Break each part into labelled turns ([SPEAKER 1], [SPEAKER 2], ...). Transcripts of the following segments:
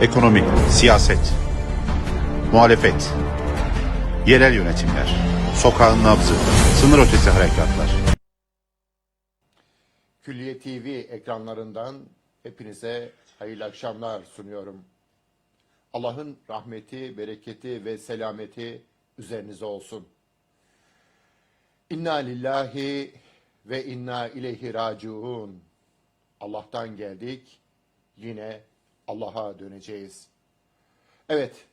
[SPEAKER 1] Ekonomi, siyaset, muhalefet, yerel yönetimler, sokağın nabzı, sınır ötesi harekatlar.
[SPEAKER 2] Külliye TV ekranlarından hepinize hayırlı akşamlar sunuyorum. Allah'ın rahmeti, bereketi ve selameti üzerinize olsun. İnna lillahi ve inna ileyhi raciun. Allah'tan geldik, yine Allah'a döneceğiz. Evet,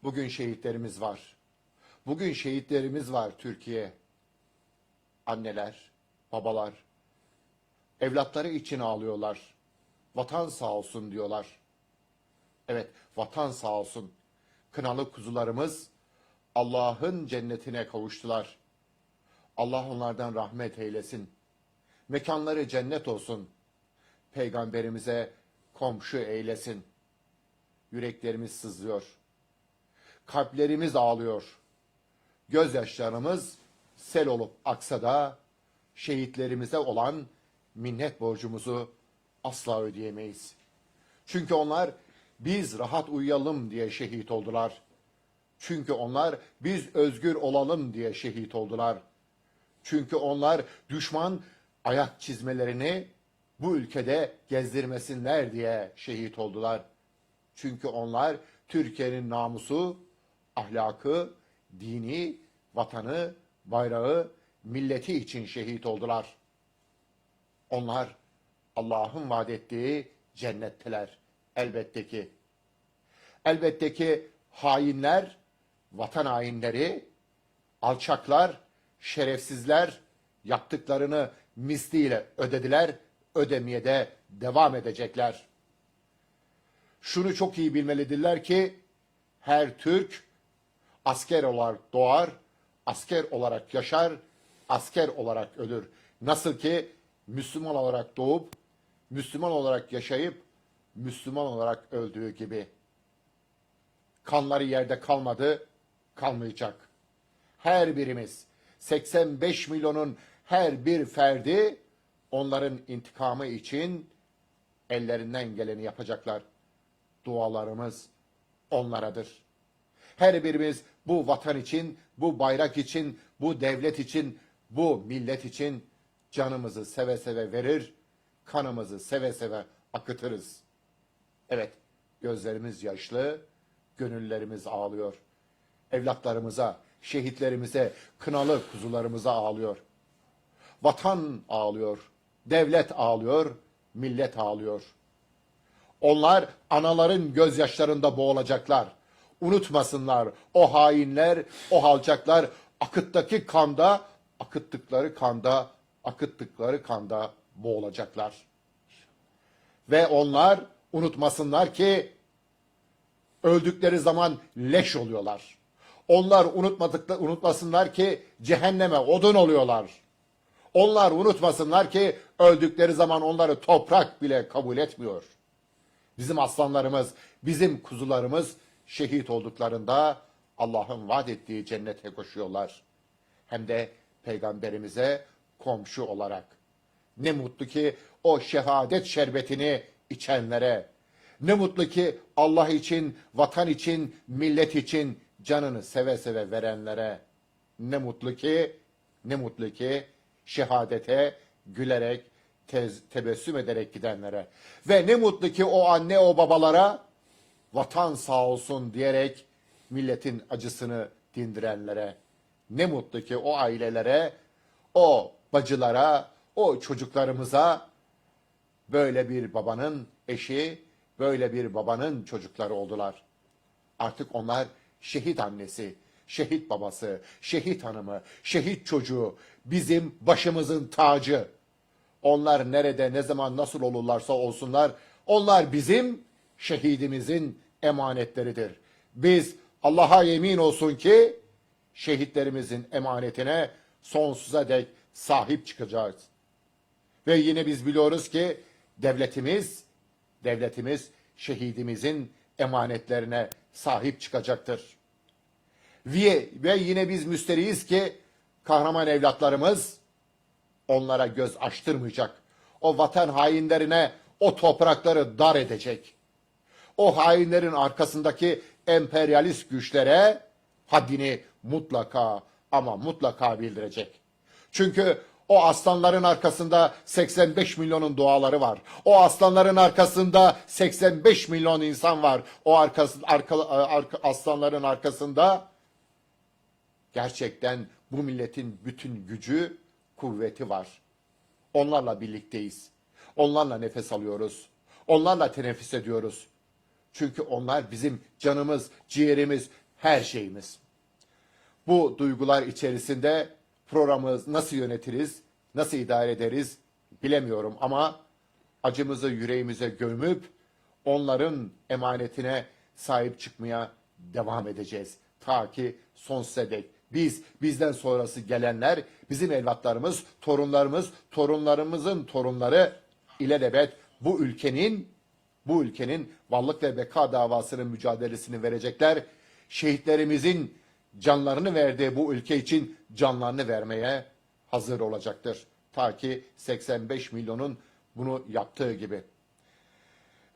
[SPEAKER 2] bugün şehitlerimiz var. Bugün şehitlerimiz var Türkiye. Anneler, babalar, evlatları için ağlıyorlar. Vatan sağ olsun diyorlar. Evet, vatan sağ olsun. Kınalı kuzularımız Allah'ın cennetine kavuştular. Allah onlardan rahmet eylesin. Mekanları cennet olsun. Peygamberimize komşu eylesin. Yüreklerimiz sızlıyor. Kalplerimiz ağlıyor. Gözyaşlarımız sel olup aksa da şehitlerimize olan minnet borcumuzu asla ödeyemeyiz. Çünkü onlar biz rahat uyuyalım diye şehit oldular. Çünkü onlar biz özgür olalım diye şehit oldular. Çünkü onlar düşman ayak çizmelerini bu ülkede gezdirmesinler diye şehit oldular. Çünkü onlar Türkiye'nin namusu, ahlakı, dini, vatanı, bayrağı, milleti için şehit oldular. Onlar Allah'ın vaat ettiği cennetteler elbette ki. Elbette ki hainler, vatan hainleri, alçaklar, şerefsizler yaptıklarını misliyle ödediler, ödemeye de devam edecekler. Şunu çok iyi bilmelidirler ki her Türk asker olarak doğar, asker olarak yaşar, asker olarak ölür. Nasıl ki Müslüman olarak doğup, Müslüman olarak yaşayıp, Müslüman olarak öldüğü gibi. Kanları yerde kalmadı, kalmayacak. Her birimiz, 85 milyonun her bir ferdi onların intikamı için ellerinden geleni yapacaklar. Dualarımız onlaradır. Her birimiz bu vatan için, bu bayrak için, bu devlet için, bu millet için canımızı seve seve verir, kanımızı seve seve akıtırız. Evet, gözlerimiz yaşlı, gönüllerimiz ağlıyor. Evlatlarımıza, şehitlerimize, kınalı kuzularımıza ağlıyor. Vatan ağlıyor, devlet ağlıyor, millet ağlıyor. Onlar anaların gözyaşlarında boğulacaklar. Unutmasınlar o hainler, o alçaklar akıttıkları kanda boğulacaklar. Ve onlar unutmasınlar ki öldükleri zaman leş oluyorlar. Onlar unutmasınlar ki cehenneme odun oluyorlar. Onlar unutmasınlar ki öldükleri zaman onları toprak bile kabul etmiyor. Bizim aslanlarımız, bizim kuzularımız şehit olduklarında Allah'ın vaat ettiği cennete koşuyorlar. Hem de peygamberimize komşu olarak. Ne mutlu ki o şehadet şerbetini içenlere, ne mutlu ki Allah için, vatan için, millet için canını seve seve verenlere, ne mutlu ki şehadete gülerek, tebessüm ederek gidenlere ve ne mutlu ki o anne o babalara vatan sağ olsun diyerek milletin acısını dindirenlere, ne mutlu ki o ailelere, o bacılara, o çocuklarımıza böyle bir babanın eşi, böyle bir babanın çocukları oldular. Artık onlar şehit annesi, şehit babası, şehit hanımı, şehit çocuğu, bizim başımızın tacı. Onlar nerede, ne zaman, nasıl olurlarsa olsunlar, onlar bizim şehidimizin emanetleridir. Biz Allah'a yemin olsun ki şehitlerimizin emanetine sonsuza dek sahip çıkacağız. Ve yine biz biliyoruz ki devletimiz şehidimizin emanetlerine sahip çıkacaktır. Ve yine biz müsteriyiz ki kahraman evlatlarımız onlara göz açtırmayacak. O vatan hainlerine o toprakları dar edecek. o hainlerin arkasındaki emperyalist güçlere haddini mutlaka ama mutlaka bildirecek. Çünkü o aslanların arkasında 85 milyonun duaları var. O aslanların arkasında 85 milyon insan var. O aslanların arkasında gerçekten bu milletin bütün gücü, kuvveti var. Onlarla birlikteyiz. Onlarla nefes alıyoruz. Onlarla teneffüs ediyoruz. Çünkü onlar bizim canımız, ciğerimiz, her şeyimiz. Bu duygular içerisinde programı nasıl yönetiriz, nasıl idare ederiz bilemiyorum ama acımızı yüreğimize gömüp onların emanetine sahip çıkmaya devam edeceğiz. Ta ki sonsuza dek. Bizden sonrası gelenler, bizim evlatlarımız, torunlarımız, torunlarımızın torunları ilelebet bu ülkenin varlık ve beka davasının mücadelesini verecekler. Şehitlerimizin canlarını verdiği bu ülke için canlarını vermeye hazır olacaktır. Ta ki 85 milyonun bunu yaptığı gibi.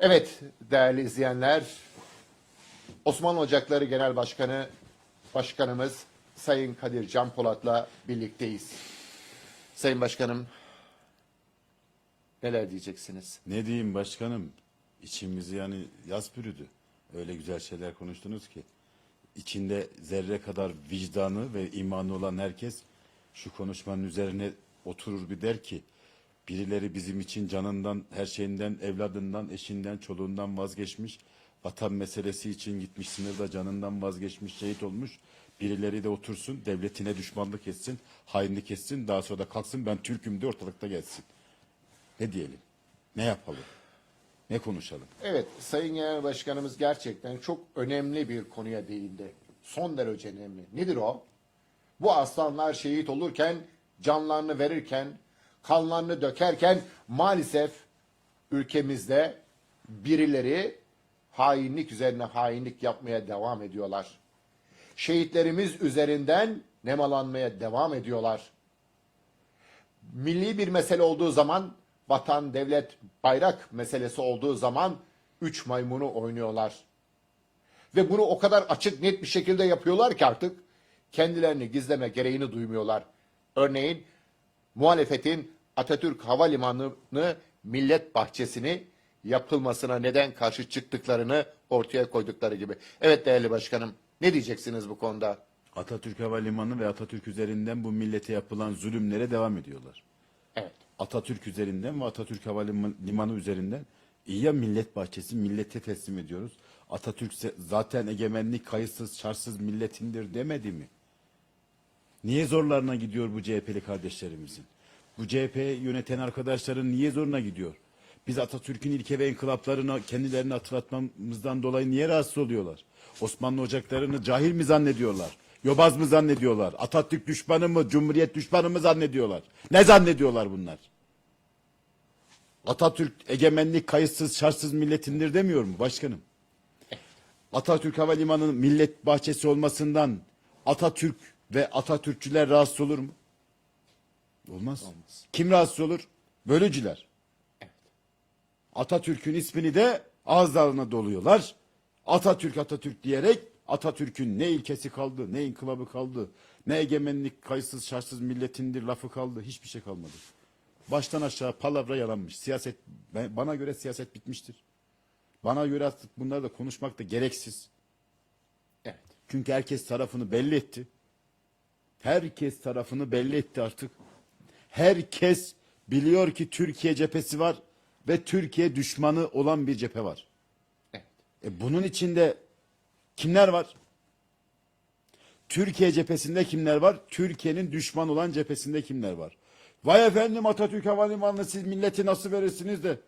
[SPEAKER 2] Evet değerli izleyenler, Osmanlı Ocakları Genel Başkanımız Sayın Kadir Can Polat'la birlikteyiz. Sayın Başkanım, neler diyeceksiniz?
[SPEAKER 3] Ne diyeyim başkanım? İçimizi yani yas bürüdü. Öyle güzel şeyler konuştunuz ki. İçinde zerre kadar vicdanı ve imanı olan herkes şu konuşmanın üzerine oturur bir der ki birileri bizim için canından, her şeyinden, evladından, eşinden, çoluğundan vazgeçmiş. Vatan meselesi için gitmiş sınırda canından vazgeçmiş, şehit olmuş. Birileri de otursun, devletine düşmanlık etsin, hainlik etsin. Daha sonra da kalksın ben Türk'üm de ortalıkta gelsin. Ne diyelim? Ne yapalım? Ne konuşalım?
[SPEAKER 2] Evet, Sayın Genel Başkanımız gerçekten çok önemli bir konuya değindi. Son derece önemli. Nedir o? Bu aslanlar şehit olurken, canlarını verirken, kanlarını dökerken maalesef ülkemizde birileri hainlik üzerine hainlik yapmaya devam ediyorlar. Şehitlerimiz üzerinden nemalanmaya devam ediyorlar. Milli bir mesele olduğu zaman, vatan, devlet, bayrak meselesi olduğu zaman üç maymunu oynuyorlar. Ve bunu o kadar açık net bir şekilde yapıyorlar ki artık kendilerini gizleme gereğini duymuyorlar. Örneğin muhalefetin Atatürk Havalimanı'nı, Millet Bahçesi'ni yapılmasına neden karşı çıktıklarını ortaya koydukları gibi. Evet değerli başkanım, ne diyeceksiniz bu konuda?
[SPEAKER 3] Atatürk Havalimanı ve Atatürk üzerinden bu millete yapılan zulümlere devam ediyorlar.
[SPEAKER 2] Evet.
[SPEAKER 3] Atatürk üzerinden ve Atatürk Havalimanı üzerinden iyi ya Millet Bahçesi, millete teslim ediyoruz. Atatürk zaten egemenlik kayıtsız şartsız milletindir demedi mi? Niye zorlarına gidiyor bu CHP'li kardeşlerimizin? Bu CHP yöneten arkadaşların niye zoruna gidiyor? Biz Atatürk'ün ilke ve inkılaplarını kendilerini hatırlatmamızdan dolayı niye rahatsız oluyorlar? Osmanlı ocaklarını cahil mi zannediyorlar? Yobaz mı zannediyorlar? Atatürk düşmanı mı, Cumhuriyet düşmanı mı zannediyorlar? Ne zannediyorlar bunlar? Atatürk egemenlik kayıtsız şartsız milletindir demiyor mu başkanım? Atatürk Havalimanı'nın millet bahçesi olmasından Atatürk ve Atatürkçüler rahatsız olur mu? Olmaz. Kim rahatsız olur? Bölücüler. Atatürk'ün ismini de ağızlarına doluyorlar. Atatürk Atatürk diyerek Atatürk'ün ne ilkesi kaldı, ne inkılabı kaldı, ne egemenlik kayıtsız şartsız milletindir lafı kaldı. Hiçbir şey kalmadı. Baştan aşağı palavra yalanmış. Siyaset, bana göre siyaset bitmiştir. Bana göre artık bunları da konuşmak da gereksiz.
[SPEAKER 2] Evet.
[SPEAKER 3] Çünkü herkes tarafını belli etti. Herkes tarafını belli etti artık. Herkes biliyor ki Türkiye cephesi var ve Türkiye düşmanı olan bir cephe var.
[SPEAKER 2] Evet.
[SPEAKER 3] Bunun içinde kimler var? Türkiye cephesinde kimler var? Türkiye'nin düşman olan cephesinde kimler var? Vay efendim Atatürk Havalimanı'nı siz milleti nasıl verirsiniz de?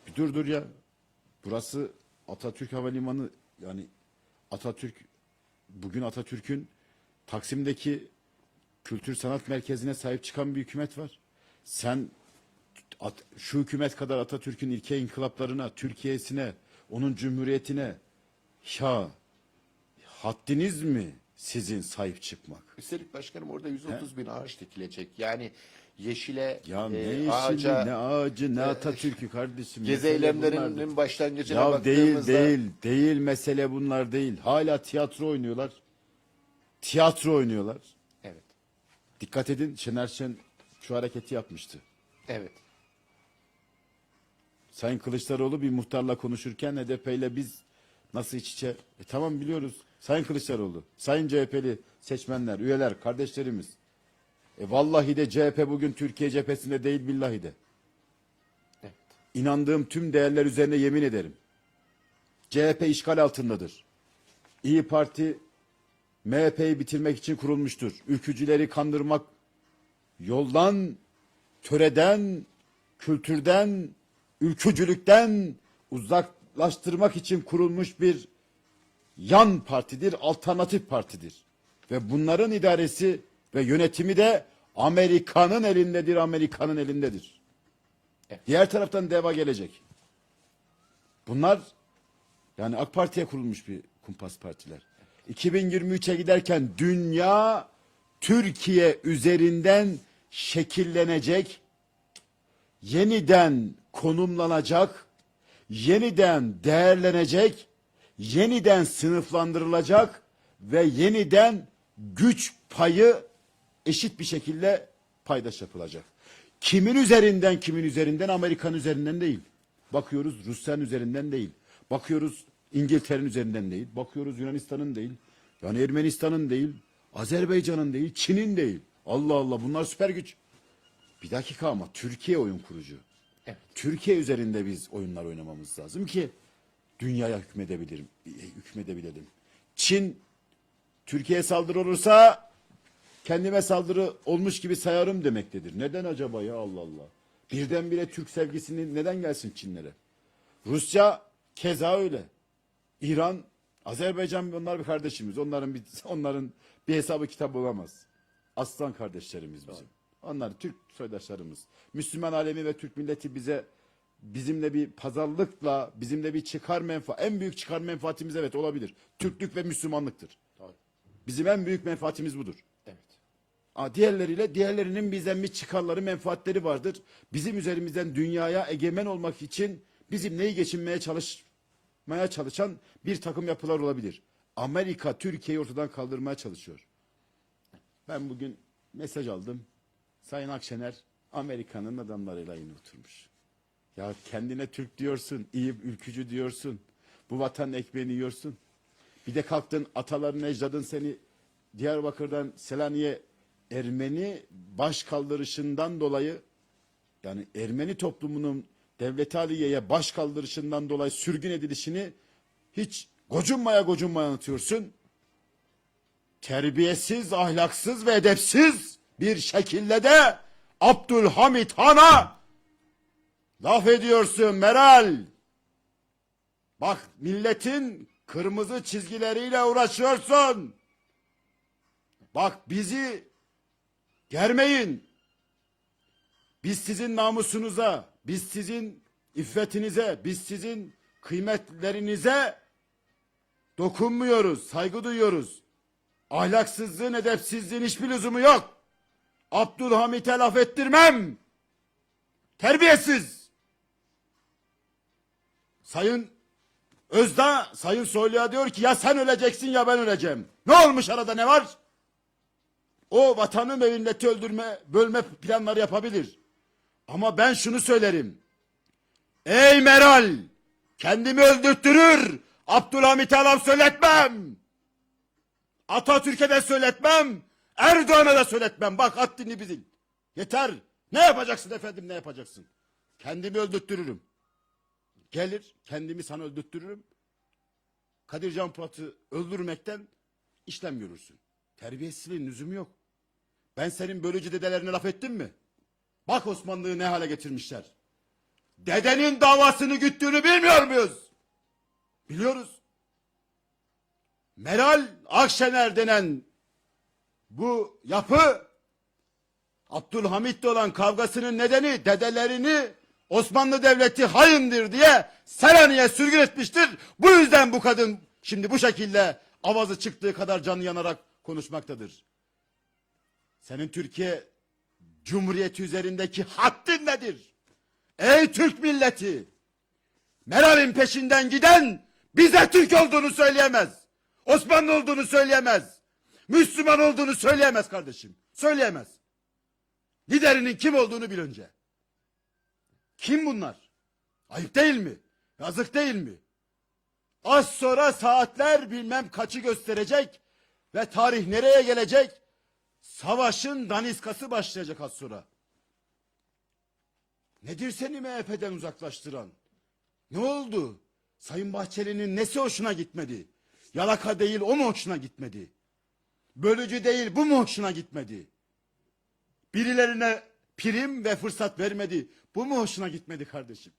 [SPEAKER 3] Bir dur ya. Burası Atatürk Havalimanı, yani Atatürk, bugün Atatürk'ün Taksim'deki Kültür Sanat Merkezi'ne sahip çıkan bir hükümet var. Sen şu hükümet kadar Atatürk'ün ilke inkılaplarına, Türkiye'sine, onun cumhuriyetine ya haddiniz mi sizin sahip çıkmak?
[SPEAKER 2] Üstelik başkanım orada 130 bin ağaç dikilecek. Yani yeşile,
[SPEAKER 3] Ya ne yeşili,
[SPEAKER 2] ağaca,
[SPEAKER 3] ne ağacı, ne Atatürk'ü kardeşim.
[SPEAKER 2] gezi
[SPEAKER 3] Mesele
[SPEAKER 2] eylemlerinin
[SPEAKER 3] bunlardır.
[SPEAKER 2] başlangıcına
[SPEAKER 3] Ya değil,
[SPEAKER 2] baktığımızda
[SPEAKER 3] değil mesele bunlar değil. Hala tiyatro oynuyorlar. Tiyatro oynuyorlar.
[SPEAKER 2] evet,
[SPEAKER 3] Dikkat edin, Şener Şen şu hareketi yapmıştı.
[SPEAKER 2] evet,
[SPEAKER 3] Sayın Kılıçdaroğlu bir muhtarla konuşurken HDP ile biz nasıl iç içe? Tamam biliyoruz. Sayın Kılıçdaroğlu, Sayın CHP'li seçmenler, üyeler, kardeşlerimiz. Vallahi de CHP bugün Türkiye cephesinde değil, billahi de.
[SPEAKER 2] evet.
[SPEAKER 3] İnandığım tüm değerler üzerine yemin ederim. CHP işgal altındadır. İyi Parti MHP'yi bitirmek için kurulmuştur. Ülkücüleri kandırmak, yoldan, töreden, kültürden, ülkücülükten uzaklaştırmak için kurulmuş bir yan partidir, alternatif partidir. Ve bunların idaresi ve yönetimi de Amerika'nın elindedir, Amerika'nın elindedir.
[SPEAKER 2] Evet.
[SPEAKER 3] Diğer taraftan DEVA gelecek. Bunlar yani AK Parti'ye kurulmuş bir kumpas partiler. 2023'e giderken dünya Türkiye üzerinden şekillenecek, yeniden konumlanacak, yeniden değerlenecek, yeniden sınıflandırılacak ve yeniden güç payı eşit bir şekilde paydaş yapılacak. Kimin üzerinden, kimin üzerinden? Amerikan üzerinden değil. Bakıyoruz Rusya'nın üzerinden değil. Bakıyoruz İngiltere'nin üzerinden değil. Bakıyoruz Yunanistan'ın değil. Yani Ermenistan'ın değil. Azerbaycan'ın değil. Çin'in değil. Allah Allah, bunlar süper güç. Bir dakika ama Türkiye oyun kurucu.
[SPEAKER 2] Evet.
[SPEAKER 3] Türkiye üzerinde biz oyunlar oynamamız lazım ki dünyaya hükmedebilelim. Çin Türkiye'ye saldırı olursa kendime saldırı olmuş gibi sayarım demektedir. Neden acaba ya, Allah Allah. Birdenbire Türk sevgisini neden gelsin Çinlere? Rusya keza öyle. İran, Azerbaycan, onlar bir kardeşimiz. Onların bir hesabı kitabı olamaz. Aslan kardeşlerimiz bizim. Onlar Türk soydaşlarımız. Müslüman alemi ve Türk milleti bizimle bir pazarlıkla, bizimle bir en büyük çıkar menfaatimiz evet olabilir. Türklük ve Müslümanlıktır.
[SPEAKER 2] Doğru.
[SPEAKER 3] Bizim en büyük menfaatimiz budur.
[SPEAKER 2] Evet.
[SPEAKER 3] Diğerleriinin bizden bir çıkarları, menfaatleri vardır. Bizim üzerimizden dünyaya egemen olmak için bizimle iyi geçinmeye çalışan bir takım yapılar olabilir. Amerika Türkiye'yi ortadan kaldırmaya çalışıyor. Ben bugün mesaj aldım. Sayın Akşener Amerika'nın adamlarıyla yine oturmuş. Ya kendine Türk diyorsun, iyi ülkücü diyorsun. Bu vatanın ekmeğini yiyorsun. Bir de kalktın, ataların, ecdadın seni Diyarbakır'dan Selanik'e Ermeni baş kaldırışından dolayı, yani Ermeni toplumunun Devlet-i Aliye'ye baş kaldırışından dolayı sürgün edilişini hiç gocunmaya anlatıyorsun. Terbiyesiz, ahlaksız ve edepsiz bir şekilde de Abdülhamit Han'a laf ediyorsun Meral. Bak, milletin kırmızı çizgileriyle uğraşıyorsun. Bak, bizi germeyin. Biz sizin namusunuza, biz sizin iffetinize, biz sizin kıymetlerinize dokunmuyoruz, saygı duyuyoruz. Ahlaksızlığın, edepsizliğin hiçbir lüzumu yok. Abdülhamit'e laf ettirmem. Terbiyesiz. Sayın Özdağ, Sayın Soylu'ya diyor ki ya sen öleceksin ya ben öleceğim. Ne olmuş, arada ne var? O vatanı ve milleti bölme planları yapabilir. Ama ben şunu söylerim. Ey Meral, kendimi öldürtürür, Abdülhamit'e laf söyletmem. Atatürk'e de söyletmem, Erdoğan'a da söyletmem. Bak, haddini bil. Yeter. Ne yapacaksın efendim, ne yapacaksın? Kendimi öldürtürürüm. Gelir, kendimi sana öldürtürürüm. Kadir Can Polat'ı öldürmekten işlem görürsün. Terbiyesizliğin lüzumu yok. Ben senin bölücü dedelerine laf ettim mi? Bak Osmanlı'yı ne hale getirmişler. Dedenin davasını güttüğünü bilmiyor muyuz? Biliyoruz. Meral Akşener denen bu yapı Abdülhamit'le olan kavgasının nedeni dedelerini Osmanlı Devleti haindir diye Selanik'e sürgün etmiştir. Bu yüzden bu kadın şimdi bu şekilde avazı çıktığı kadar canı yanarak konuşmaktadır. Senin Türkiye Cumhuriyet üzerindeki haddin nedir? Ey Türk milleti! Meral'in peşinden giden bize Türk olduğunu söyleyemez. Osmanlı olduğunu söyleyemez. Müslüman olduğunu söyleyemez kardeşim. Söyleyemez. Liderinin kim olduğunu bil önce. Kim bunlar? Ayıp değil mi? Yazık değil mi? Az sonra saatler bilmem kaçı gösterecek ve tarih nereye gelecek? Savaşın daniskası başlayacak az sonra. Nedir seni MHP'den uzaklaştıran? Ne oldu? Sayın Bahçeli'nin nesi hoşuna gitmedi? Yalaka değil o mu hoşuna gitmedi? Bölücü değil bu mu hoşuna gitmedi? Birilerine prim ve fırsat vermedi. Bu mu hoşuna gitmedi kardeşim?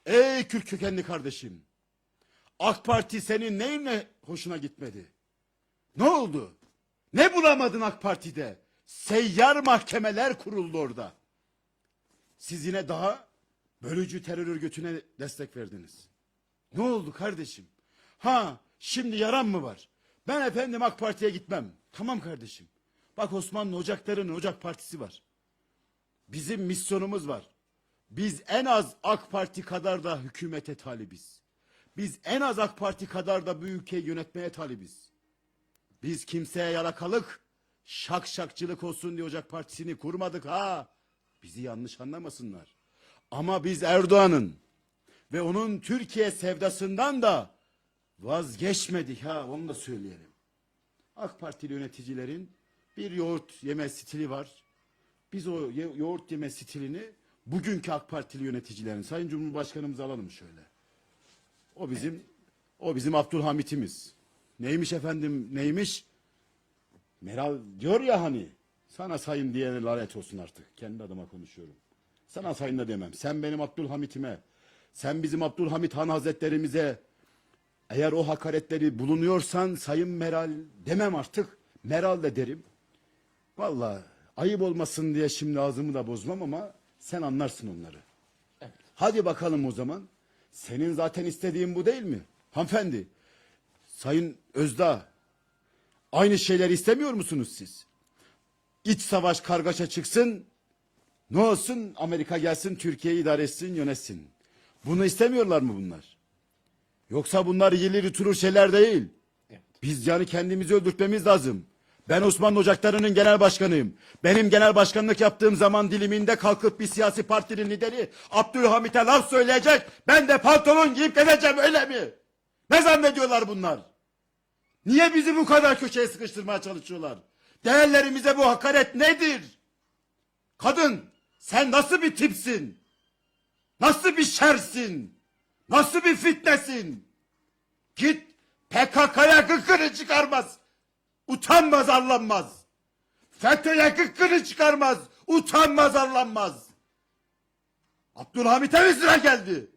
[SPEAKER 3] Ey Kürt kökenli kardeşim! AK Parti senin neyine hoşuna gitmedi? Ne oldu? Ne bulamadın AK Parti'de? Seyyar mahkemeler kuruldu orada. Siz yine daha bölücü terör örgütüne destek verdiniz. Ne oldu kardeşim? Ha, şimdi yaran mı var? Ben efendim AK Parti'ye gitmem. Tamam kardeşim. Bak Osmanlı Ocakları'nın Ocak Partisi var. Bizim misyonumuz var. Biz en az AK Parti kadar da hükümete talibiz. Biz en az AK Parti kadar da bu ülkeyi yönetmeye talibiz. Biz kimseye yalakalık, şakşakçılık olsun diye Ocak Partisi'ni kurmadık ha. Bizi yanlış anlamasınlar. Ama biz Erdoğan'ın ve onun Türkiye sevdasından da vazgeçmedik ha, onu da söyleyelim. AK Partili yöneticilerin bir yoğurt yeme stili var. Biz o yoğurt yeme stilini bugünkü AK Partili yöneticilerin, Sayın Cumhurbaşkanımızı alalım şöyle. O bizim Abdülhamit'imiz. Neymiş efendim, neymiş? Meral diyor ya hani, sana sayın diyene lanet olsun artık. Kendi adıma konuşuyorum. Sana sayın da demem. Sen benim Abdülhamit'ime, sen bizim Abdülhamit Han Hazretlerimize eğer o hakaretleri bulunuyorsan sayın Meral demem artık. Meral de derim. Vallahi ayıp olmasın diye şimdi ağzımı da bozmam ama sen anlarsın onları. Evet. Hadi bakalım o zaman. Senin zaten istediğin bu değil mi? Hanımefendi, Sayın Özdağ, aynı şeyleri istemiyor musunuz siz? İç savaş kargaşa çıksın, ne olsun Amerika gelsin Türkiye'yi idare etsin yönetsin. Bunu istemiyorlar mı bunlar? Yoksa bunlar ileri turur şeyler değil. Evet. Biz yani kendimizi öldürtmemiz lazım. Ben Osmanlı Ocakları'nın genel başkanıyım. Benim genel başkanlık yaptığım zaman diliminde kalkıp bir siyasi partinin lideri Abdülhamit'e laf söyleyecek. Ben de pantolon giyip geleceğim, öyle mi? Ne zannediyorlar bunlar? Niye bizi bu kadar köşeye sıkıştırmaya çalışıyorlar? Değerlerimize bu hakaret nedir? Kadın, sen nasıl bir tipsin? Nasıl bir şersin? Nasıl bir fitnesin? Git PKK'ya gıkını çıkarmaz. Utanmaz arlanmaz. FETÖ'ye gıkkını çıkarmaz. Utanmaz arlanmaz. Abdülhamit'e mi sıra geldi?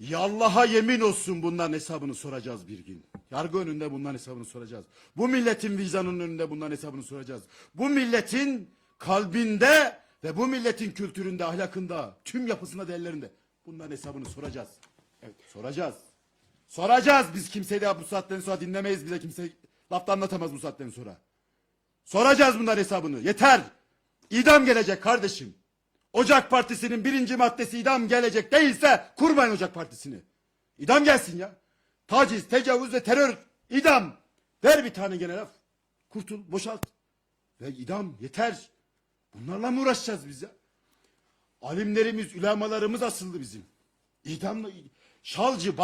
[SPEAKER 3] Yallaha yemin olsun bunların hesabını soracağız bir gün. Yargı önünde bunların hesabını soracağız. Bu milletin vicdanının önünde bunların hesabını soracağız. Bu milletin kalbinde ve bu milletin kültüründe, ahlakında, tüm yapısında, değerlerinde bunların hesabını soracağız. Evet, soracağız. Soracağız. Biz kimseyi de bu saatten sonra dinlemeyiz. Bize kimse laf da anlatamaz bu saatten sonra. Soracağız bunların hesabını. Yeter. İdam gelecek kardeşim. Ocak Partisi'nin 1. maddesi idam gelecek değilse kurmayın Ocak Partisi'ni. İdam gelsin ya. Taciz, tecavüz ve terör. İdam. Ver bir tane gene laf. Kurtul, boşalt. Ve idam yeter. Bunlarla mı uğraşacağız biz ya? Alimlerimiz, ulemalarımız asıldı bizim. İdamla... Şalcı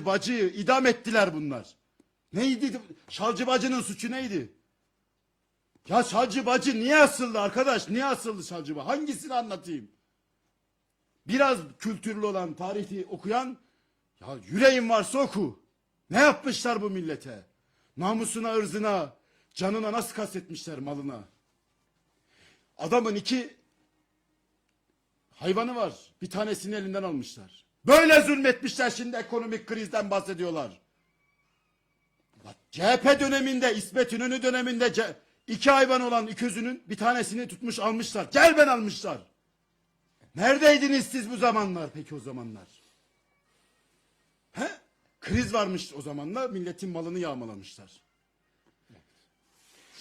[SPEAKER 3] bacıyı idam ettiler bunlar. Neydi? Şalcı bacının suçu neydi? Ya Şalcı bacı niye asıldı arkadaş? Niye asıldı Şalcı bacı? Hangisini anlatayım? Biraz kültürlü olan, tarihi okuyan, ya yüreğin varsa oku. Ne yapmışlar bu millete? Namusuna, ırzına, canına nasıl kastetmişler, malına? Adamın 2 hayvanı var. Bir tanesini elinden almışlar. Böyle zulmetmişler, şimdi ekonomik krizden bahsediyorlar. CHP döneminde, İsmet İnönü döneminde 2 hayvan olan iközünün bir tanesini tutmuş almışlar. Gel ben almışlar. Neredeydiniz siz bu zamanlar peki o zamanlar? He? Kriz varmış o zamanlar, milletin malını yağmalamışlar.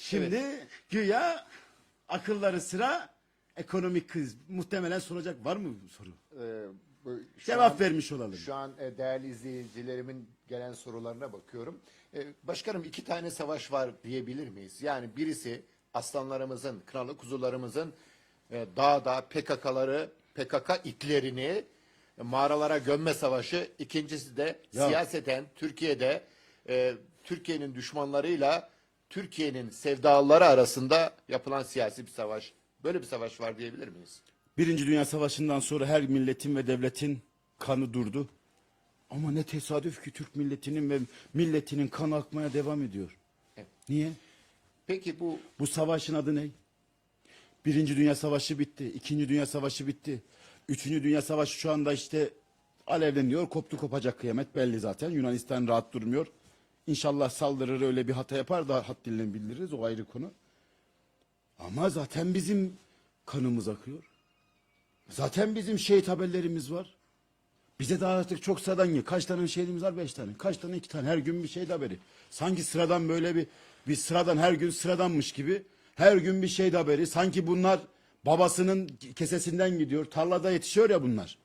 [SPEAKER 3] Şimdi güya akılları sıra ekonomik kriz. Muhtemelen soracak var mı bu soru?
[SPEAKER 2] Şu
[SPEAKER 3] Cevap
[SPEAKER 2] an-
[SPEAKER 3] vermiş olalım.
[SPEAKER 2] Şu an değerli izleyicilerimin gelen sorularına bakıyorum. Başkanım, iki tane savaş var diyebilir miyiz? Yani birisi aslanlarımızın, kralı kuzularımızın dağda PKK itlerini mağaralara gömme savaşı. İkincisi de
[SPEAKER 3] Ya.
[SPEAKER 2] siyaseten Türkiye'de Türkiye'nin düşmanlarıyla Türkiye'nin sevdalıları arasında yapılan siyasi bir savaş. Böyle bir savaş var diyebilir miyiz?
[SPEAKER 3] Birinci Dünya Savaşı'ndan sonra her milletin ve devletin kanı durdu. Ama ne tesadüf ki Türk milletinin ve milletinin kanı akmaya devam ediyor.
[SPEAKER 2] Evet.
[SPEAKER 3] Niye?
[SPEAKER 2] Peki
[SPEAKER 3] Bu savaşın adı ne? Birinci Dünya Savaşı bitti. İkinci Dünya Savaşı bitti. Üçüncü Dünya Savaşı şu anda işte alevleniyor. Koptu kopacak kıyamet belli zaten. Yunanistan rahat durmuyor. İnşallah saldırır, öyle bir hata yapar da haddini bildiririz, o ayrı konu. Ama zaten bizim kanımız akıyor. Zaten bizim şehit haberlerimiz var. Bize daha artık çok sıradan ya. Kaç tane şehidimiz var? 5 tane. Kaç tane? 2 tane. Her gün bir şehit haberi. Sanki sıradan böyle bir sıradan, her gün sıradanmış gibi. Her gün bir şehit haberi. Sanki bunlar babasının kesesinden gidiyor. Tarlada yetişiyor ya bunlar.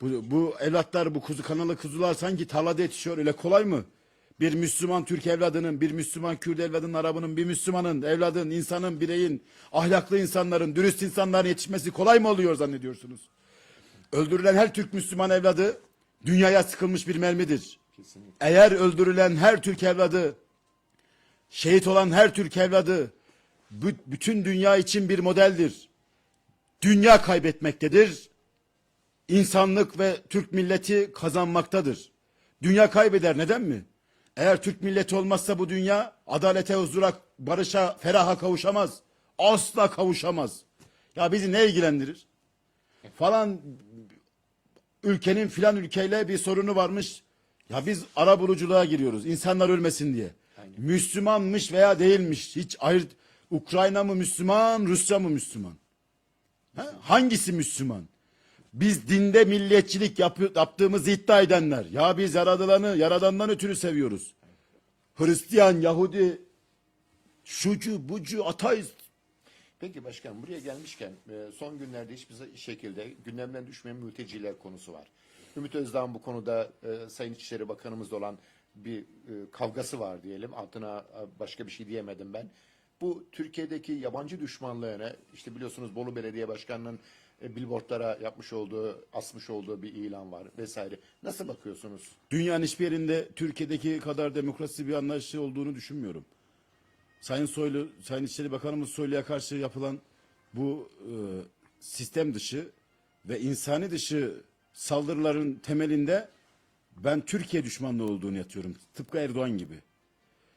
[SPEAKER 3] Bu evlatlar, bu kanalı kuzular sanki tarlada yetişiyor. Öyle kolay mı? Bir Müslüman Türk evladının, bir Müslüman Kürt evladının, Arabının, bir Müslümanın, evladın, insanın, bireyin, ahlaklı insanların, dürüst insanların yetişmesi kolay mı oluyor zannediyorsunuz? Öldürülen her Türk Müslüman evladı dünyaya sıkılmış bir mermidir.
[SPEAKER 2] Kesinlikle.
[SPEAKER 3] Eğer öldürülen her Türk evladı, şehit olan her Türk evladı bütün dünya için bir modeldir. Dünya kaybetmektedir. İnsanlık ve Türk milleti kazanmaktadır. Dünya kaybeder, neden mi? Eğer Türk milleti olmazsa bu dünya adalete, huzura, barışa, feraha kavuşamaz. Asla kavuşamaz. Ya bizi ne ilgilendirir? Falan ülkenin filan ülkeyle bir sorunu varmış. Ya biz arabuluculuğa giriyoruz. İnsanlar ölmesin diye.
[SPEAKER 2] Aynen.
[SPEAKER 3] Müslümanmış veya değilmiş. Hiç ayırt. Ukrayna mı Müslüman, Rusya mı Müslüman? Ha? Hangisi Müslüman? Biz dinde milliyetçilik yaptığımızı iddia edenler. Ya biz Yaradan'dan ötürü seviyoruz. Hristiyan, Yahudi, şucu, bucu, ateist.
[SPEAKER 2] Peki başkan, buraya gelmişken son günlerde hiçbir şekilde gündemden düşmeyen mülteciler konusu var. Ümit Özdağ'ın bu konuda Sayın İçişleri Bakanımızla olan bir kavgası var diyelim. Altına başka bir şey diyemedim ben. Bu Türkiye'deki yabancı düşmanlığını, işte biliyorsunuz Bolu Belediye Başkanı'nın billboardlara asmış olduğu bir ilan var vesaire. Nasıl bakıyorsunuz?
[SPEAKER 3] Dünyanın hiçbir yerinde Türkiye'deki kadar demokrasi bir anlayışı olduğunu düşünmüyorum. Sayın İçişleri Bakanımız Soylu'ya karşı yapılan bu sistem dışı ve insani dışı saldırıların temelinde ben Türkiye düşmanlığı olduğunu yatıyorum. Tıpkı Erdoğan gibi.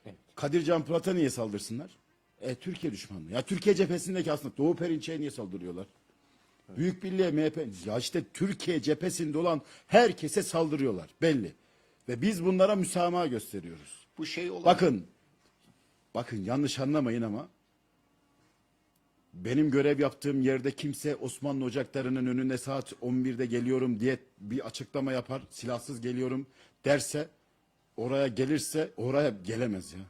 [SPEAKER 2] Evet.
[SPEAKER 3] Kadir Can Polat'a niye saldırsınlar? Türkiye düşmanlığı. Ya Türkiye cephesindeki aslında Doğu Perinçek'e niye saldırıyorlar? Evet. Büyük Birliğe, MHP. Ya işte Türkiye cephesinde olan herkese saldırıyorlar. Belli. Ve biz bunlara müsamaha gösteriyoruz.
[SPEAKER 2] Bu şey olan...
[SPEAKER 3] Bakın yanlış anlamayın ama benim görev yaptığım yerde kimse Osmanlı ocaklarının önünde saat 11'de geliyorum diye bir açıklama yapar, silahsız geliyorum derse, oraya gelemez ya.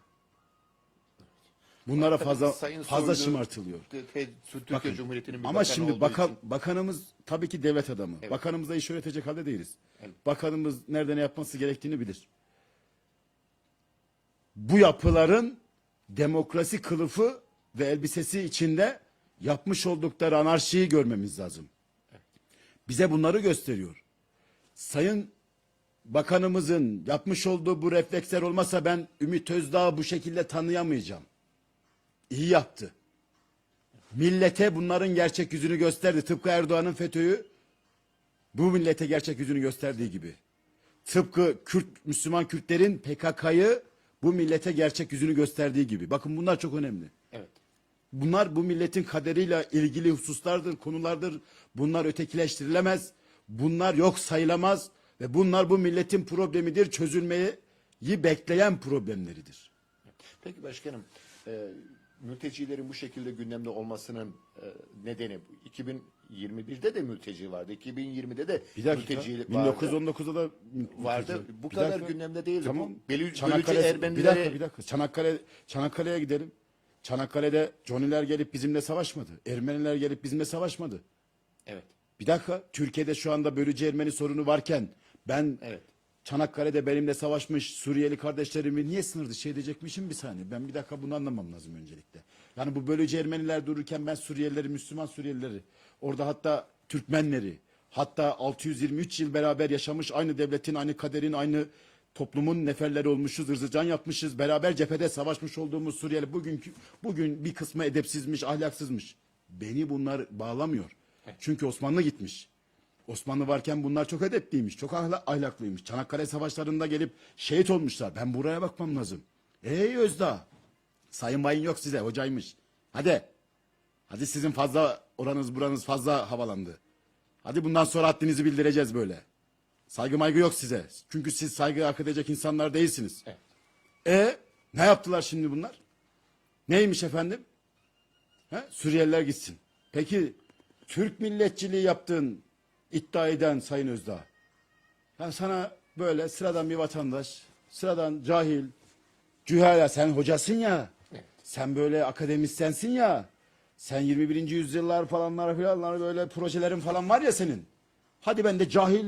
[SPEAKER 3] Bunlara fazla şımartılıyor.
[SPEAKER 2] Türkiye
[SPEAKER 3] Bakın,
[SPEAKER 2] Cumhuriyeti'nin bir
[SPEAKER 3] ama
[SPEAKER 2] bakanı
[SPEAKER 3] şimdi
[SPEAKER 2] olduğu için.
[SPEAKER 3] bakanımız tabii ki devlet adamı.
[SPEAKER 2] Evet.
[SPEAKER 3] Bakanımızla iş öğretecek halde değiliz.
[SPEAKER 2] Evet.
[SPEAKER 3] Bakanımız nerede ne yapması gerektiğini bilir. Bu yapıların demokrasi kılıfı ve elbisesi içinde yapmış oldukları anarşiyi görmemiz lazım. Bize bunları gösteriyor. Sayın Bakanımızın yapmış olduğu bu refleksler olmasa ben Ümit Özdağ'ı bu şekilde tanıyamayacağım. İyi yaptı. Millete bunların gerçek yüzünü gösterdi. Tıpkı Erdoğan'ın FETÖ'yü bu millete gerçek yüzünü gösterdiği gibi. Tıpkı Müslüman Kürtlerin PKK'yı bu millete gerçek yüzünü gösterdiği gibi. Bakın bunlar çok önemli.
[SPEAKER 2] Evet.
[SPEAKER 3] Bunlar bu milletin kaderiyle ilgili hususlardır, konulardır. Bunlar ötekileştirilemez. Bunlar yok sayılamaz. Ve bunlar bu milletin problemidir. Çözülmeyi bekleyen problemleridir.
[SPEAKER 2] Peki başkanım, mültecilerin bu şekilde gündemde olmasının nedeni 2021'de de mülteci vardı. 2020'de de
[SPEAKER 3] Bir dakika.
[SPEAKER 2] mülteci vardı.
[SPEAKER 3] 1919'da da
[SPEAKER 2] Vardı. Bu kadar gündemde değildi.
[SPEAKER 3] Tamam.
[SPEAKER 2] Bu bölücü
[SPEAKER 3] Çanakkale,
[SPEAKER 2] Ermenileri...
[SPEAKER 3] bir dakika. Çanakkale'ye gidelim. Çanakkale'de Joniler gelip bizimle savaşmadı. Ermeniler gelip bizimle savaşmadı.
[SPEAKER 2] Evet.
[SPEAKER 3] Bir dakika, Türkiye'de şu anda bölücü Ermeni sorunu varken ben
[SPEAKER 2] Evet.
[SPEAKER 3] Çanakkale'de benimle savaşmış Suriyeli kardeşlerimi niye sınır dışı edecekmişim bir saniye. Ben bir dakika bunu anlamam lazım öncelikle. Yani bu bölücü Ermeniler dururken ben Suriyelileri, Müslüman Suriyelileri, orada hatta Türkmenleri, hatta 623 yıl beraber yaşamış, aynı devletin, aynı kaderin, aynı toplumun neferleri olmuşuz, ırzıcan yapmışız, beraber cephede savaşmış olduğumuz Suriyeli bugün bir kısmı edepsizmiş, ahlaksızmış. Beni bunlar bağlamıyor. Çünkü Osmanlı gitmiş. Osmanlı varken bunlar çok edepliymiş, çok ahlaklıymış. Çanakkale savaşlarında gelip şehit olmuşlar. Ben buraya bakmam lazım. Ey Özdağ, sayın bayın yok size, hocaymış. Hadi. Hadi sizin fazla oranız buranız fazla havalandı. Hadi bundan sonra haddinizi bildireceğiz böyle. Saygı maygı yok size. Çünkü siz saygı hak edecek insanlar değilsiniz. Ne yaptılar şimdi bunlar? Neymiş efendim? Suriyeliler gitsin. Peki Türk milletçiliği yaptığın iddia eden Sayın Özdağ. Ben sana böyle sıradan bir vatandaş, sıradan cahil, cühala, sen hocasın ya. Sen böyle akademisyensin ya. Sen 21. yüzyıllar falanlar böyle projelerin falan var ya senin. Hadi ben de cahil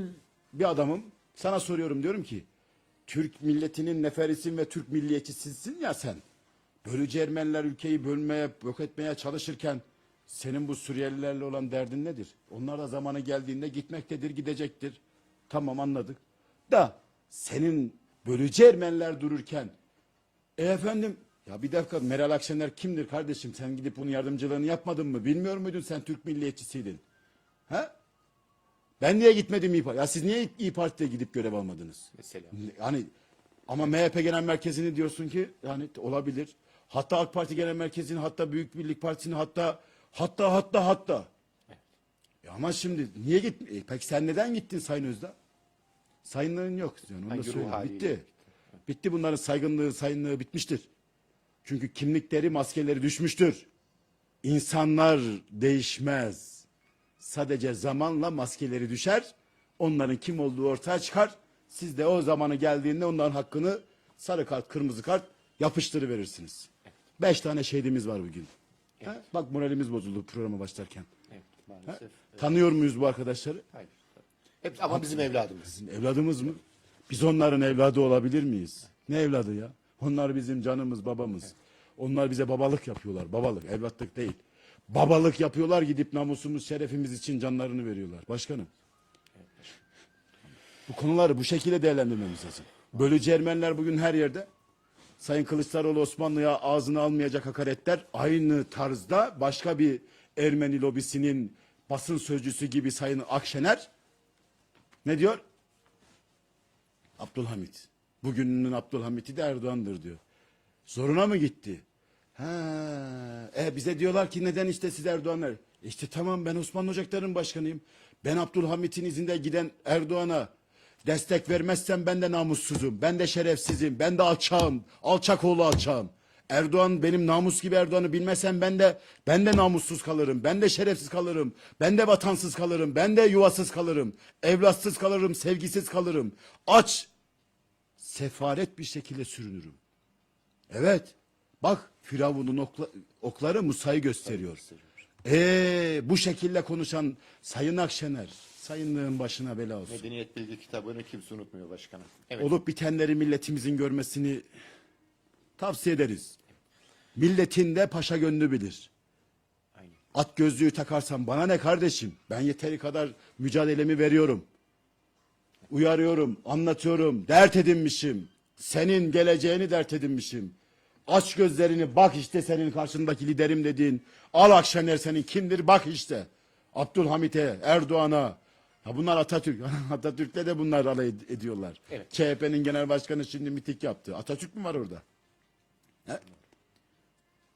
[SPEAKER 3] bir adamım. Sana soruyorum, diyorum ki Türk milletinin neferisin ve Türk milliyetçisisin ya sen. Bölücü Ermeniler ülkeyi bölmeye, yok etmeye çalışırken senin bu Suriyelilerle olan derdin nedir? Onlar da zamanı geldiğinde gitmektedir, gidecektir. Tamam, anladık. Da senin bölücü Ermeniler dururken efendim ya bir dakika, Meral Akşener kimdir kardeşim? Sen gidip bunun yardımcılığını yapmadın mı? Bilmiyor muydun sen Türk milliyetçisiydin? Ha? Ben niye gitmedim İYİ Parti? Ya siz niye İYİ Parti'de gidip görev almadınız?
[SPEAKER 2] Mesela.
[SPEAKER 3] Yani ama MHP Genel Merkezi'ni diyorsun ki yani olabilir. Hatta AK Parti Genel Merkezi'ni, hatta Büyük Birlik Partisi'ni, hatta. Ama şimdi niye peki sen neden gittin Sayın Özdağ? Sayınlığın yok. Yani onu da
[SPEAKER 2] Hangi ruh
[SPEAKER 3] söyleyeyim.
[SPEAKER 2] haliyle
[SPEAKER 3] Bitti. Bitti, bunların saygınlığı, sayınlığı bitmiştir. Çünkü kimlikleri, maskeleri düşmüştür. İnsanlar değişmez. Sadece zamanla maskeleri düşer. Onların kim olduğu ortaya çıkar. Siz de o zamanı geldiğinde onların hakkını sarı kart, kırmızı kart yapıştırıverirsiniz. 5 tane şehidimiz var bugün. Ha? Bak moralimiz bozuldu programa başlarken.
[SPEAKER 2] Evet, maalesef.
[SPEAKER 3] Tanıyor muyuz bu arkadaşları?
[SPEAKER 2] Hayır. Hepsi ama bizim evladımız.
[SPEAKER 3] Bizim evladımız mı? Biz onların evladı olabilir miyiz? Ne evladı ya? Onlar bizim canımız, babamız. Onlar bize babalık yapıyorlar. Babalık, evlatlık değil. Babalık yapıyorlar, gidip namusumuz, şerefimiz için canlarını veriyorlar. Başkanım. Bu konuları bu şekilde değerlendirmemiz lazım. Bölücü Ermeniler bugün her yerde. Sayın Kılıçdaroğlu Osmanlı'ya ağzını almayacak hakaretler, aynı tarzda başka bir Ermeni lobisinin basın sözcüsü gibi Sayın Akşener ne diyor? Abdülhamit. Bugünün Abdülhamit'i de Erdoğan'dır diyor. Zoruna mı gitti? Bize diyorlar ki neden işte siz Erdoğan'lar? İşte tamam, ben Osmanlı Ocakları'nın başkanıyım. Ben Abdülhamit'in izinde giden Erdoğan'a destek vermezsem ben de namussuzum. Ben de şerefsizim. Ben de alçağım. Alçak oğlu alçağım. Erdoğan benim namus gibi Erdoğan'ı bilmesem ben de namussuz kalırım. Ben de şerefsiz kalırım. Ben de vatansız kalırım. Ben de yuvasız kalırım. Evlatsız kalırım. Sevgisiz kalırım. Aç. Sefaret bir şekilde sürünürüm. Evet. Bak Firavun'un okları Musa'yı gösteriyor. Bu şekilde konuşan Sayın Akşener, sayınlığın başına bela olsun.
[SPEAKER 2] Medeniyet Bilgi kitabını kimse unutmuyor başkanım. Evet.
[SPEAKER 3] Olup bitenleri milletimizin görmesini tavsiye ederiz. Milletin de paşa gönlü bilir.
[SPEAKER 2] Aynen.
[SPEAKER 3] At gözlüğü takarsam bana ne kardeşim? Ben yeteri kadar mücadelemi veriyorum. Uyarıyorum, anlatıyorum, dert edinmişim. Senin geleceğini dert edinmişim. Aç gözlerini, bak işte senin karşındaki liderim dediğin Al Akşener senin kimdir, bak işte. Abdülhamit'e, Erdoğan'a. Ya bunlar Atatürk. Atatürk'le de bunlar alay ediyorlar.
[SPEAKER 2] Evet.
[SPEAKER 3] CHP'nin genel başkanı şimdi miting yaptı. Atatürk mü var orada? He?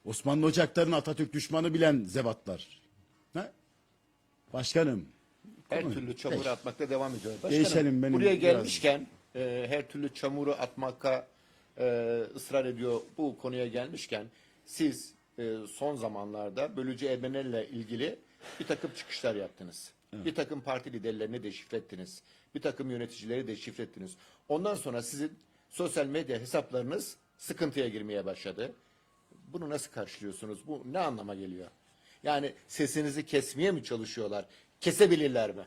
[SPEAKER 3] Osmanlı Ocakları'nın Atatürk düşmanı bilen zevatlar. He? Başkanım.
[SPEAKER 2] Her türlü çamuru atmakta devam ediyor. Başkanım,
[SPEAKER 3] Değişelim, benim
[SPEAKER 2] buraya
[SPEAKER 3] biraz-
[SPEAKER 2] gelmişken her türlü çamuru atmakta ısrar ediyor. Bu konuya gelmişken siz son zamanlarda bölücü Ermenilerle ilgili bir takım çıkışlar yaptınız. Bir takım parti liderlerini deşifrettiniz. Bir takım yöneticileri deşifrettiniz. Ondan sonra sizin sosyal medya hesaplarınız sıkıntıya girmeye başladı. Bunu nasıl karşılıyorsunuz? Bu ne anlama geliyor? Yani sesinizi kesmeye mi çalışıyorlar? Kesebilirler mi?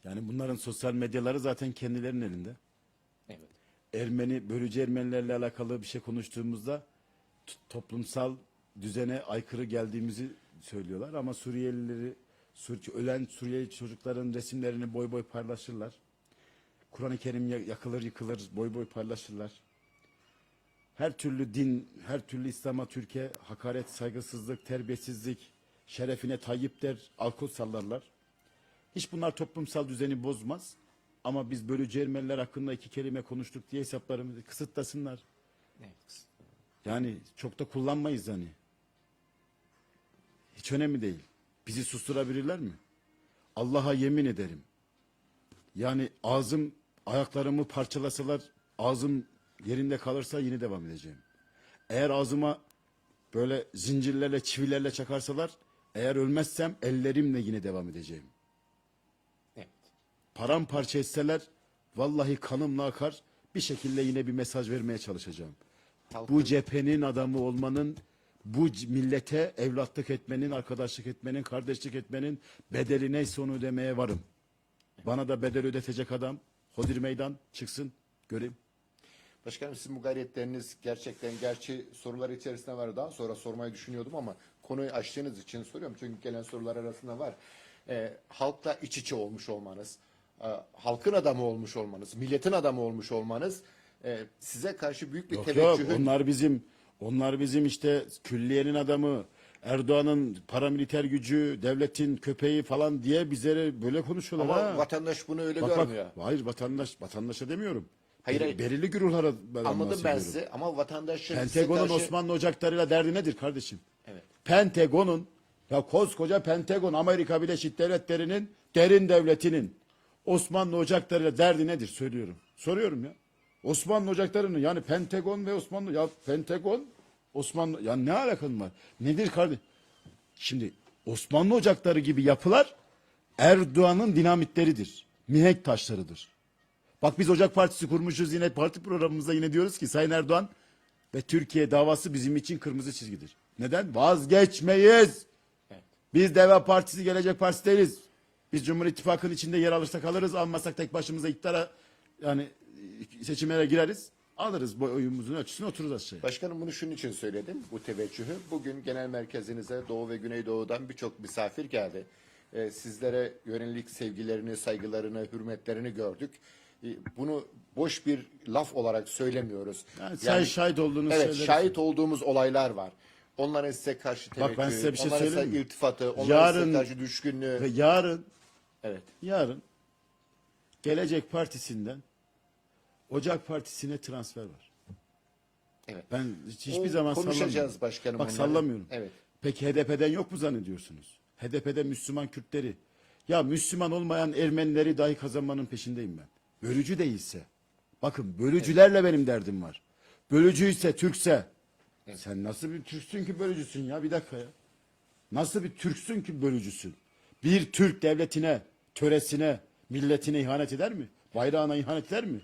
[SPEAKER 3] Yani bunların sosyal medyaları zaten kendilerinin elinde.
[SPEAKER 2] Evet.
[SPEAKER 3] Bölücü Ermenilerle alakalı bir şey konuştuğumuzda toplumsal düzene aykırı geldiğimizi söylüyorlar. Ama ölen Suriyeli çocukların resimlerini boy boy paylaşırlar. Kur'an-ı Kerim yakılır yıkılır, boy boy paylaşırlar. Her türlü din, her türlü İslam'a, Türkiye hakaret, saygısızlık, terbiyesizlik, şerefine Tayyip der, alkol sallarlar. Hiç bunlar toplumsal düzeni bozmaz. Ama biz bölücü Ermeniler hakkında 2 kelime konuştuk diye hesaplarımızı kısıtlasınlar.
[SPEAKER 2] Evet.
[SPEAKER 3] Yani çok da kullanmayız hani. Hiç önemli değil. Bizi susturabilirler mi? Allah'a yemin ederim. Yani ayaklarımı parçalasalar, ağzım yerinde kalırsa yine devam edeceğim. Eğer ağzıma böyle zincirlerle, çivilerle çakarsalar, eğer ölmezsem ellerimle yine devam edeceğim.
[SPEAKER 2] Evet.
[SPEAKER 3] Paramparça etseler, vallahi kanımla akar, bir şekilde yine bir mesaj vermeye çalışacağım. Bu cephenin adamı olmanın, bu millete evlatlık etmenin, arkadaşlık etmenin, kardeşlik etmenin bedeli neyse onu ödemeye varım. Bana da bedel ödetecek adam Hodir Meydan çıksın göreyim.
[SPEAKER 2] Başkanım sizin bu gayretleriniz gerçekten gerçi sorular içerisinde var. Daha sonra sormayı düşünüyordum ama konuyu açtığınız için soruyorum. Çünkü gelen sorular arasında var. Halkla iç içe olmuş olmanız, halkın adamı olmuş olmanız, milletin adamı olmuş olmanız size karşı büyük bir
[SPEAKER 3] Yok
[SPEAKER 2] teveccühün...
[SPEAKER 3] onlar bizim işte külliyenin adamı, Erdoğan'ın paramiliter gücü, devletin köpeği falan diye bize böyle konuşuyorlar.
[SPEAKER 2] Ama
[SPEAKER 3] ha.
[SPEAKER 2] vatandaş bunu öyle
[SPEAKER 3] Bak,
[SPEAKER 2] görmüyor.
[SPEAKER 3] hayır vatandaşa demiyorum.
[SPEAKER 2] Hayır.
[SPEAKER 3] Belirli güruhlara
[SPEAKER 2] Anladım ben
[SPEAKER 3] bahsediyorum.
[SPEAKER 2] sizi ama vatandaşın
[SPEAKER 3] Pentagon'un
[SPEAKER 2] size karşı...
[SPEAKER 3] Osmanlı ocaklarıyla derdi nedir kardeşim?
[SPEAKER 2] Evet.
[SPEAKER 3] Pentagon'un, ya koskoca Pentagon, Amerika Birleşik Devletleri'nin derin devletinin Osmanlı ocaklarıyla derdi nedir söylüyorum. Soruyorum ya. Osmanlı ocaklarının yani Pentagon ve Osmanlı, ya Pentagon Osmanlı, ya ne alakan var? Nedir kardeşim? Şimdi Osmanlı ocakları gibi yapılar Erdoğan'ın dinamitleridir. Mihenk taşlarıdır. Bak biz Ocak Partisi kurmuşuz, yine parti programımızda yine diyoruz ki Sayın Erdoğan ve Türkiye davası bizim için kırmızı çizgidir. Neden? Vazgeçmeyiz.
[SPEAKER 2] Evet.
[SPEAKER 3] Biz Deva Partisi, Gelecek Partisi değiliz. Biz Cumhur İttifakı'nın içinde yer alırsak alırız, almazsak tek başımıza iktidara yani seçimlere gireriz. Alırız bu oyumuzun ölçüsüne, otururuz aşağıya.
[SPEAKER 2] Başkanım bunu şunun için söyledim bu teveccühü. Bugün genel merkezinize Doğu ve Güneydoğu'dan birçok misafir geldi. Sizlere yönelik sevgilerini, saygılarını, hürmetlerini gördük. Bunu boş bir laf olarak söylemiyoruz.
[SPEAKER 3] Yani sen şahit olduğunuz
[SPEAKER 2] evet,
[SPEAKER 3] şeyleri...
[SPEAKER 2] şahit olduğumuz olaylar var. Onların size karşı teveccühü,
[SPEAKER 3] Bak ben size bir şey
[SPEAKER 2] onların size
[SPEAKER 3] söyleyeyim mi?
[SPEAKER 2] iltifatı, onların size
[SPEAKER 3] Yarın
[SPEAKER 2] karşı düşkünlüğü.
[SPEAKER 3] ve
[SPEAKER 2] Evet.
[SPEAKER 3] yarın Gelecek Partisi'nden Ocak Partisi'ne transfer var.
[SPEAKER 2] Evet.
[SPEAKER 3] Ben hiçbir zaman
[SPEAKER 2] konuşacağız
[SPEAKER 3] sallamıyorum.
[SPEAKER 2] başkanım
[SPEAKER 3] Bak
[SPEAKER 2] onları.
[SPEAKER 3] sallamıyorum.
[SPEAKER 2] Evet.
[SPEAKER 3] Peki HDP'den yok mu zannediyorsunuz? HDP'de Müslüman Kürtleri. Ya Müslüman olmayan Ermenileri dahi kazanmanın peşindeyim ben. Bölücü değilse. Bakın bölücülerle benim derdim var. Bölücüyse, Türkse. Sen nasıl bir Türksün ki bölücüsün ya? Bir dakika ya. Nasıl bir Türksün ki bölücüsün? Bir Türk devletine, töresine, milletine ihanet eder mi? Bayrağına ihanet eder mi?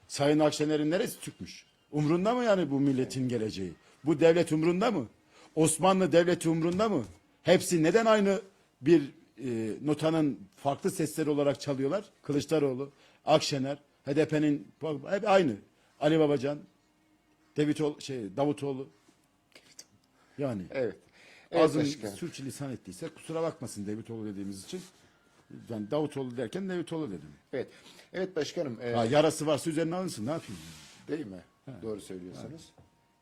[SPEAKER 3] Sayın Akşener'in neresi Türkmüş? Umrunda mı yani bu milletin geleceği? Bu devlet umrunda mı? Osmanlı devleti umrunda mı? Hepsi neden aynı bir notanın farklı sesleri olarak çalıyorlar? Kılıçdaroğlu, Akşener, HDP'nin hep aynı. Ali Babacan, Davutoğlu. Yani
[SPEAKER 2] Evet. Evet
[SPEAKER 3] ağzım
[SPEAKER 2] başkanım.
[SPEAKER 3] sürçülisan ettiyse kusura bakmasın Davutoğlu dediğimiz için. Ben Davutoğlu derken Davutoğlu dedim.
[SPEAKER 2] Evet. Evet başkanım.
[SPEAKER 3] Yarası varsa üzerine alınsın, ne yapayım?
[SPEAKER 2] Değil mi? Doğru söylüyorsunuz.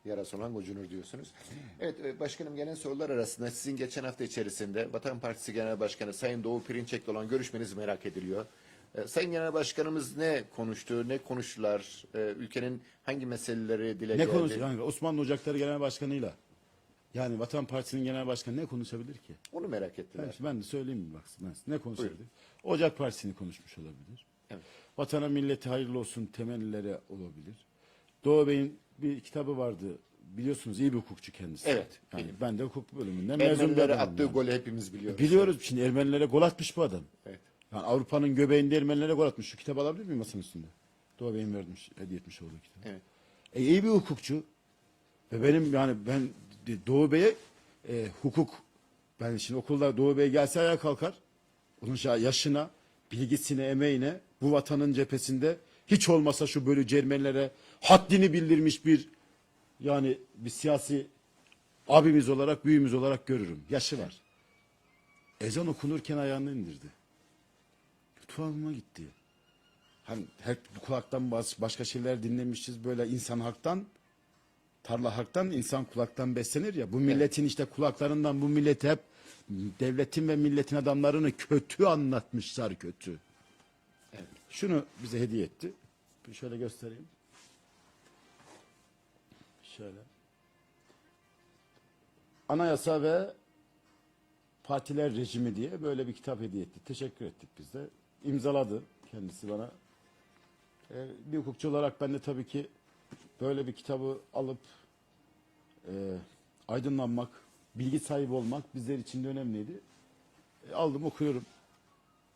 [SPEAKER 2] Yarası olan gocunur diyorsunuz. Evet başkanım, gelen sorular arasında sizin geçen hafta içerisinde Vatan Partisi Genel Başkanı Sayın Doğu Perinçek'le olan görüşmeniz merak ediliyor. Sayın Genel Başkanımız ne konuştu, ne konuştular, ülkenin hangi meseleleri dile
[SPEAKER 3] Ne
[SPEAKER 2] geldi?
[SPEAKER 3] konuşuyor? Yani Osmanlı Ocakları Genel Başkanı'yla yani Vatan Partisi'nin genel başkanı ne konuşabilir ki?
[SPEAKER 2] Onu merak ettiler.
[SPEAKER 3] Ben de söyleyeyim mi bak ne konuşabilir? Ocak Partisi'ni konuşmuş olabilir.
[SPEAKER 2] Evet.
[SPEAKER 3] Vatana millete hayırlı olsun temennileri olabilir. Doğu Bey'in bir kitabı vardı. Biliyorsunuz iyi bir hukukçu kendisi.
[SPEAKER 2] Evet.
[SPEAKER 3] Yani ben de hukuk bölümünden mezun bir
[SPEAKER 2] Ermenilere
[SPEAKER 3] adamım.
[SPEAKER 2] attığı
[SPEAKER 3] yani.
[SPEAKER 2] golü hepimiz biliyoruz.
[SPEAKER 3] Biliyoruz şimdi Ermenilere gol atmış bu adam.
[SPEAKER 2] Evet.
[SPEAKER 3] Yani Avrupa'nın göbeğinde Ermenilere gol atmış. Şu kitabı alabilir miyim masanın üstünde? Doğu Bey'in hediye etmiş olduğu kitap.
[SPEAKER 2] Evet.
[SPEAKER 3] İyi bir hukukçu. Ve benim yani ben Doğu Bey'e hukuk, ben şimdi okulda Doğu Bey gelse ayağa kalkar. Onun yaşına, bilgisine, emeğine bu vatanın cephesinde hiç olmasa şu bölücü Ermenilere haddini bildirmiş bir yani bir siyasi abimiz olarak, büyüğümüz olarak görürüm. Yaşı var. Ezan okunurken ayağını indirdi. Tuhafıma gitti. Hani hep kulaktan başka şeyler dinlemişiz böyle insan haktan, tarla haktan, insan kulaktan beslenir ya. Bu milletin işte kulaklarından bu milleti hep devletin ve milletin adamlarını kötü anlatmışlar, kötü.
[SPEAKER 2] Evet.
[SPEAKER 3] Şunu bize hediye etti. Bir şöyle göstereyim. Şöyle. Anayasa ve Partiler Rejimi diye böyle bir kitap hediye etti. Teşekkür ettik biz de. İmzaladı kendisi bana. Bir hukukçu olarak ben de tabii ki böyle bir kitabı alıp aydınlanmak, bilgi sahibi olmak bizler için de önemliydi. Aldım, okuyorum.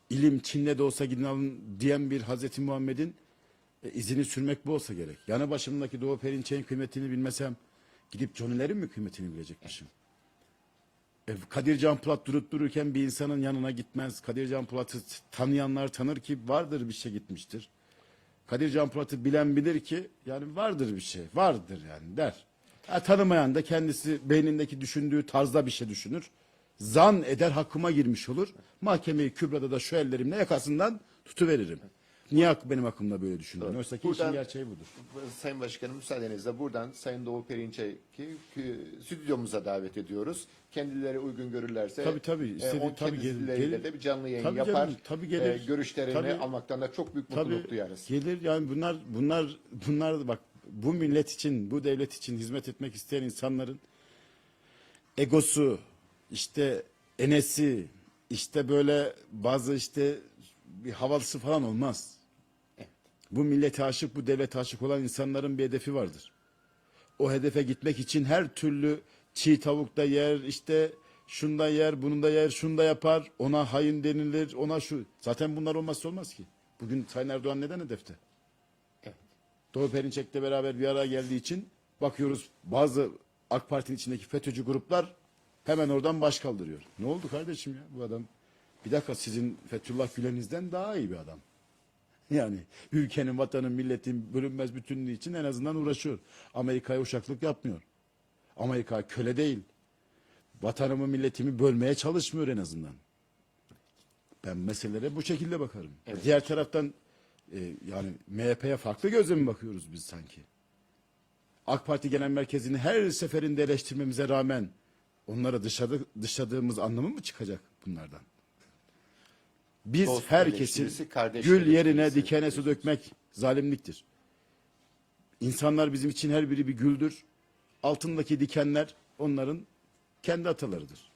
[SPEAKER 3] İlim Çin'de de olsa gidin alın diyen bir Hazreti Muhammed'in izini sürmek bu olsa gerek. Yanı başımdaki Doğu Perinçek'in kıymetini bilmesem gidip Johnny'lerin mi kıymetini bilecekmişim? Kadir Can Polat durup dururken bir insanın yanına gitmez. Kadir Can Polat'ı tanıyanlar tanır ki vardır bir şey gitmiştir. Kadir Can Polat'ı bilen bilir ki yani vardır bir şey, vardır yani der. Tanımayan da kendisi beynindeki düşündüğü tarzda bir şey düşünür. Zan eder, hakkıma girmiş olur. Mahkeme-i Kübra'da da şu ellerimle yakasından tutuveririm. Niye benim hakkımda böyle düşündün? Oysa ki işin gerçeği budur.
[SPEAKER 2] Sayın Başkanım müsaadenizle buradan Sayın Doğu Perinçek'i stüdyomuza davet ediyoruz. Kendileri uygun görürlerse
[SPEAKER 3] Tabii, istediği, tabii
[SPEAKER 2] kendileriyle de bir canlı yayın
[SPEAKER 3] tabii
[SPEAKER 2] yapar.
[SPEAKER 3] canım, tabii gelir.
[SPEAKER 2] Görüşlerini
[SPEAKER 3] Tabii.
[SPEAKER 2] almaktan da çok büyük mutluluk duyarız.
[SPEAKER 3] Gelir yani bunlar bak bu millet için, bu devlet için hizmet etmek isteyen insanların egosu, işte enesi, işte böyle bazı işte bir havalısı falan olmaz. Bu millete aşık, bu devlete aşık olan insanların bir hedefi vardır. O hedefe gitmek için her türlü çiğ tavuk da yer, işte şunda yer, bunun da yer, şunu da yapar, ona hain denilir, ona şu. Zaten bunlar olmazsa olmaz ki. Bugün Sayın Erdoğan neden hedefte?
[SPEAKER 2] Evet.
[SPEAKER 3] Doğu Perinçek'le beraber bir araya geldiği için bakıyoruz bazı AK Parti'nin içindeki FETÖ'cü gruplar hemen oradan baş kaldırıyor. Ne oldu kardeşim ya bu adam? Bir dakika, sizin Fethullah Gülen'inizden daha iyi bir adam. Yani ülkenin, vatanın, milletin bölünmez bütünlüğü için en azından uğraşıyor. Amerika'ya uşaklık yapmıyor. Amerika köle değil. Vatanımı, milletimi bölmeye çalışmıyor en azından. Ben meselelere bu şekilde bakarım.
[SPEAKER 2] Evet.
[SPEAKER 3] Diğer taraftan yani MHP'ye farklı gözle mi bakıyoruz biz sanki? AK Parti Genel Merkezi'ni her seferinde eleştirmemize rağmen onları dışladığımız anlamı mı çıkacak bunlardan? Biz
[SPEAKER 2] Dost
[SPEAKER 3] herkesin
[SPEAKER 2] eleştirisi, kardeş
[SPEAKER 3] gül yerine
[SPEAKER 2] eleştirisi.
[SPEAKER 3] dikene su dökmek zalimliktir. İnsanlar bizim için her biri bir güldür. Altındaki dikenler onların kendi atalarıdır.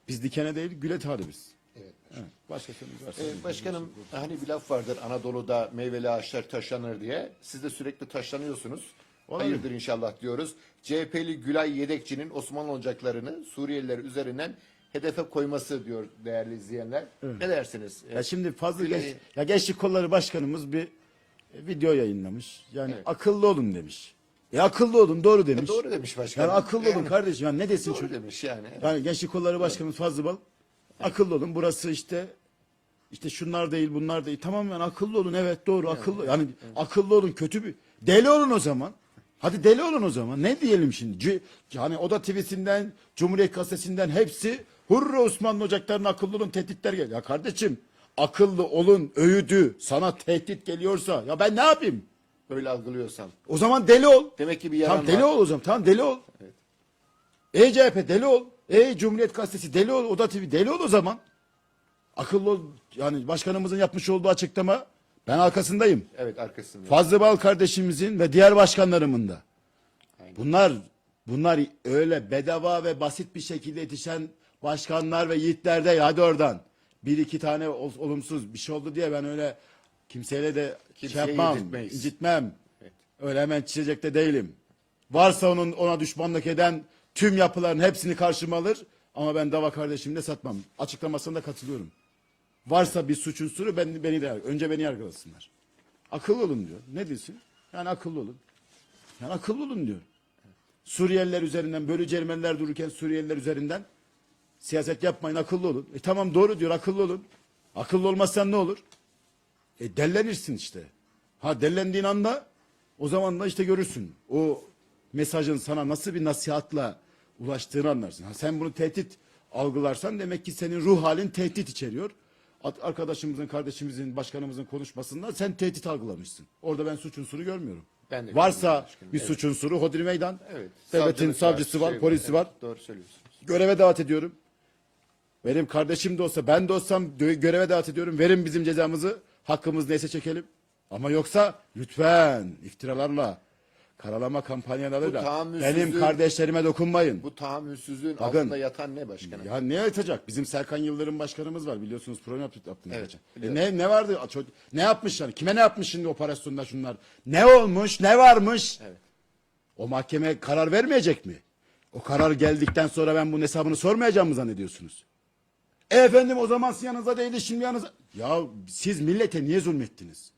[SPEAKER 3] Biz dikene değil güle talibiz.
[SPEAKER 2] Evet.
[SPEAKER 3] Evet. Başka sorunuz varsa.
[SPEAKER 2] Başkanım hani bir laf vardır Anadolu'da meyveli ağaçlar taşlanır diye. Siz de sürekli taşlanıyorsunuz.
[SPEAKER 3] Olabilir.
[SPEAKER 2] Hayırdır inşallah diyoruz. CHP'li Gülay Yedekçi'nin Osmanlı ocaklarını Suriyeliler üzerinden hedefe koyması diyor değerli izleyenler. Ne dersiniz?
[SPEAKER 3] Ya şimdi fazla
[SPEAKER 2] Gülay-
[SPEAKER 3] Gençlik Kolları Başkanımız bir video yayınlamış. Yani
[SPEAKER 2] Evet.
[SPEAKER 3] akıllı olun demiş. Akıllı olun, doğru demiş.
[SPEAKER 2] Doğru demiş başkanım.
[SPEAKER 3] Yani akıllı olun kardeşim. Yani ne desin
[SPEAKER 2] Doğru
[SPEAKER 3] çocuk?
[SPEAKER 2] demiş yani.
[SPEAKER 3] Yani Gençlik Kolları Başkanımız Fazlı Bal akıllı olun. Burası işte şunlar değil, bunlar değil. Tamam yani akıllı olun. Evet doğru akıllı. Yani akıllı olun, kötü bir deli olun o zaman. Hadi deli olun o zaman. Ne diyelim şimdi? Yani Oda TV'sinden, Cumhuriyet Gazetesi'nden hepsi hurra Osmanlı Ocakları'na akıllı olun, tehditler geliyor. Ya kardeşim akıllı olun öğüdü sana tehdit geliyorsa ya ben ne yapayım?
[SPEAKER 2] Öyle algılıyorsan.
[SPEAKER 3] O zaman deli ol.
[SPEAKER 2] Demek ki bir yaran
[SPEAKER 3] Tamam deli
[SPEAKER 2] var.
[SPEAKER 3] ol o zaman. Tamam deli ol. CHP deli ol. Cumhuriyet Gazetesi deli ol. Oda TV deli ol o zaman. Akıllı ol. Yani başkanımızın yapmış olduğu açıklama ben arkasındayım.
[SPEAKER 2] Evet arkasında.
[SPEAKER 3] Fazlı Bal kardeşimizin ve diğer başkanlarımın da. Bunlar öyle bedava ve basit bir şekilde yetişen başkanlar ve yiğitler değil. Hadi oradan. Bir iki tane olumsuz bir şey oldu diye ben öyle kimseyle de
[SPEAKER 2] Kimseye
[SPEAKER 3] yapmam,
[SPEAKER 2] yedirtmeyiz.
[SPEAKER 3] incitmem.
[SPEAKER 2] Evet.
[SPEAKER 3] Öyle hemen çizecek de değilim. Varsa ona düşmanlık eden tüm yapıların hepsini karşıma alır. Ama ben dava kardeşimle satmam. Açıklamasına katılıyorum. Varsa bir suç unsuru önce beni yargılasınlar. Akıllı olun diyor. Ne diyorsun? Yani akıllı olun. Yani akıllı olun diyor. Suriyeliler üzerinden, bölücü Ermeniler dururken Suriyeliler üzerinden siyaset yapmayın, akıllı olun. Tamam, doğru diyor, akıllı olun. Akıllı olmazsan ne olur? Dellenirsin işte. Ha, dellendiğin anda o zaman da işte görürsün. O mesajın sana nasıl bir nasihatla ulaştığını anlarsın. Ha, sen bunu tehdit algılarsan demek ki senin ruh halin tehdit içeriyor. Arkadaşımızın, kardeşimizin, başkanımızın konuşmasında sen tehdit algılamışsın. Orada ben suç unsuru görmüyorum.
[SPEAKER 2] Ben de
[SPEAKER 3] Varsa
[SPEAKER 2] görmüyorum başkanım.
[SPEAKER 3] bir
[SPEAKER 2] Evet.
[SPEAKER 3] suç unsuru hodri meydan.
[SPEAKER 2] Evet.
[SPEAKER 3] Devletin
[SPEAKER 2] Savcılık var,
[SPEAKER 3] savcısı var,
[SPEAKER 2] şey
[SPEAKER 3] polisi var.
[SPEAKER 2] Evet, doğru söylüyorsunuz.
[SPEAKER 3] Göreve davet ediyorum. Benim kardeşim de olsa, ben de olsam göreve davet ediyorum. Verin bizim cezamızı. Hakkımız neyse çekelim. Ama yoksa lütfen iftiralarla, karalama kampanyalarıyla
[SPEAKER 2] Bu tahammülsüzlüğün-
[SPEAKER 3] benim kardeşlerime dokunmayın.
[SPEAKER 2] Bu tahammülsüzlüğün
[SPEAKER 3] Bakın.
[SPEAKER 2] altında yatan ne başkanım?
[SPEAKER 3] Ya ne yatacak? Bizim Serkan Yıldırım başkanımız var, biliyorsunuz, program yaptınız.
[SPEAKER 2] Evet,
[SPEAKER 3] geçen.
[SPEAKER 2] biliyorum.
[SPEAKER 3] Ne vardı? Ne yapmış yani? Kime ne yapmış şimdi operasyonda şunlar? Ne olmuş? Ne varmış?
[SPEAKER 2] Evet.
[SPEAKER 3] O mahkeme karar vermeyecek mi? O karar geldikten sonra ben bunun hesabını sormayacağım mı zannediyorsunuz? Efendim, o zaman sizin yanınıza değildi, şimdi yanınıza. Ya siz millete niye zulmettiniz?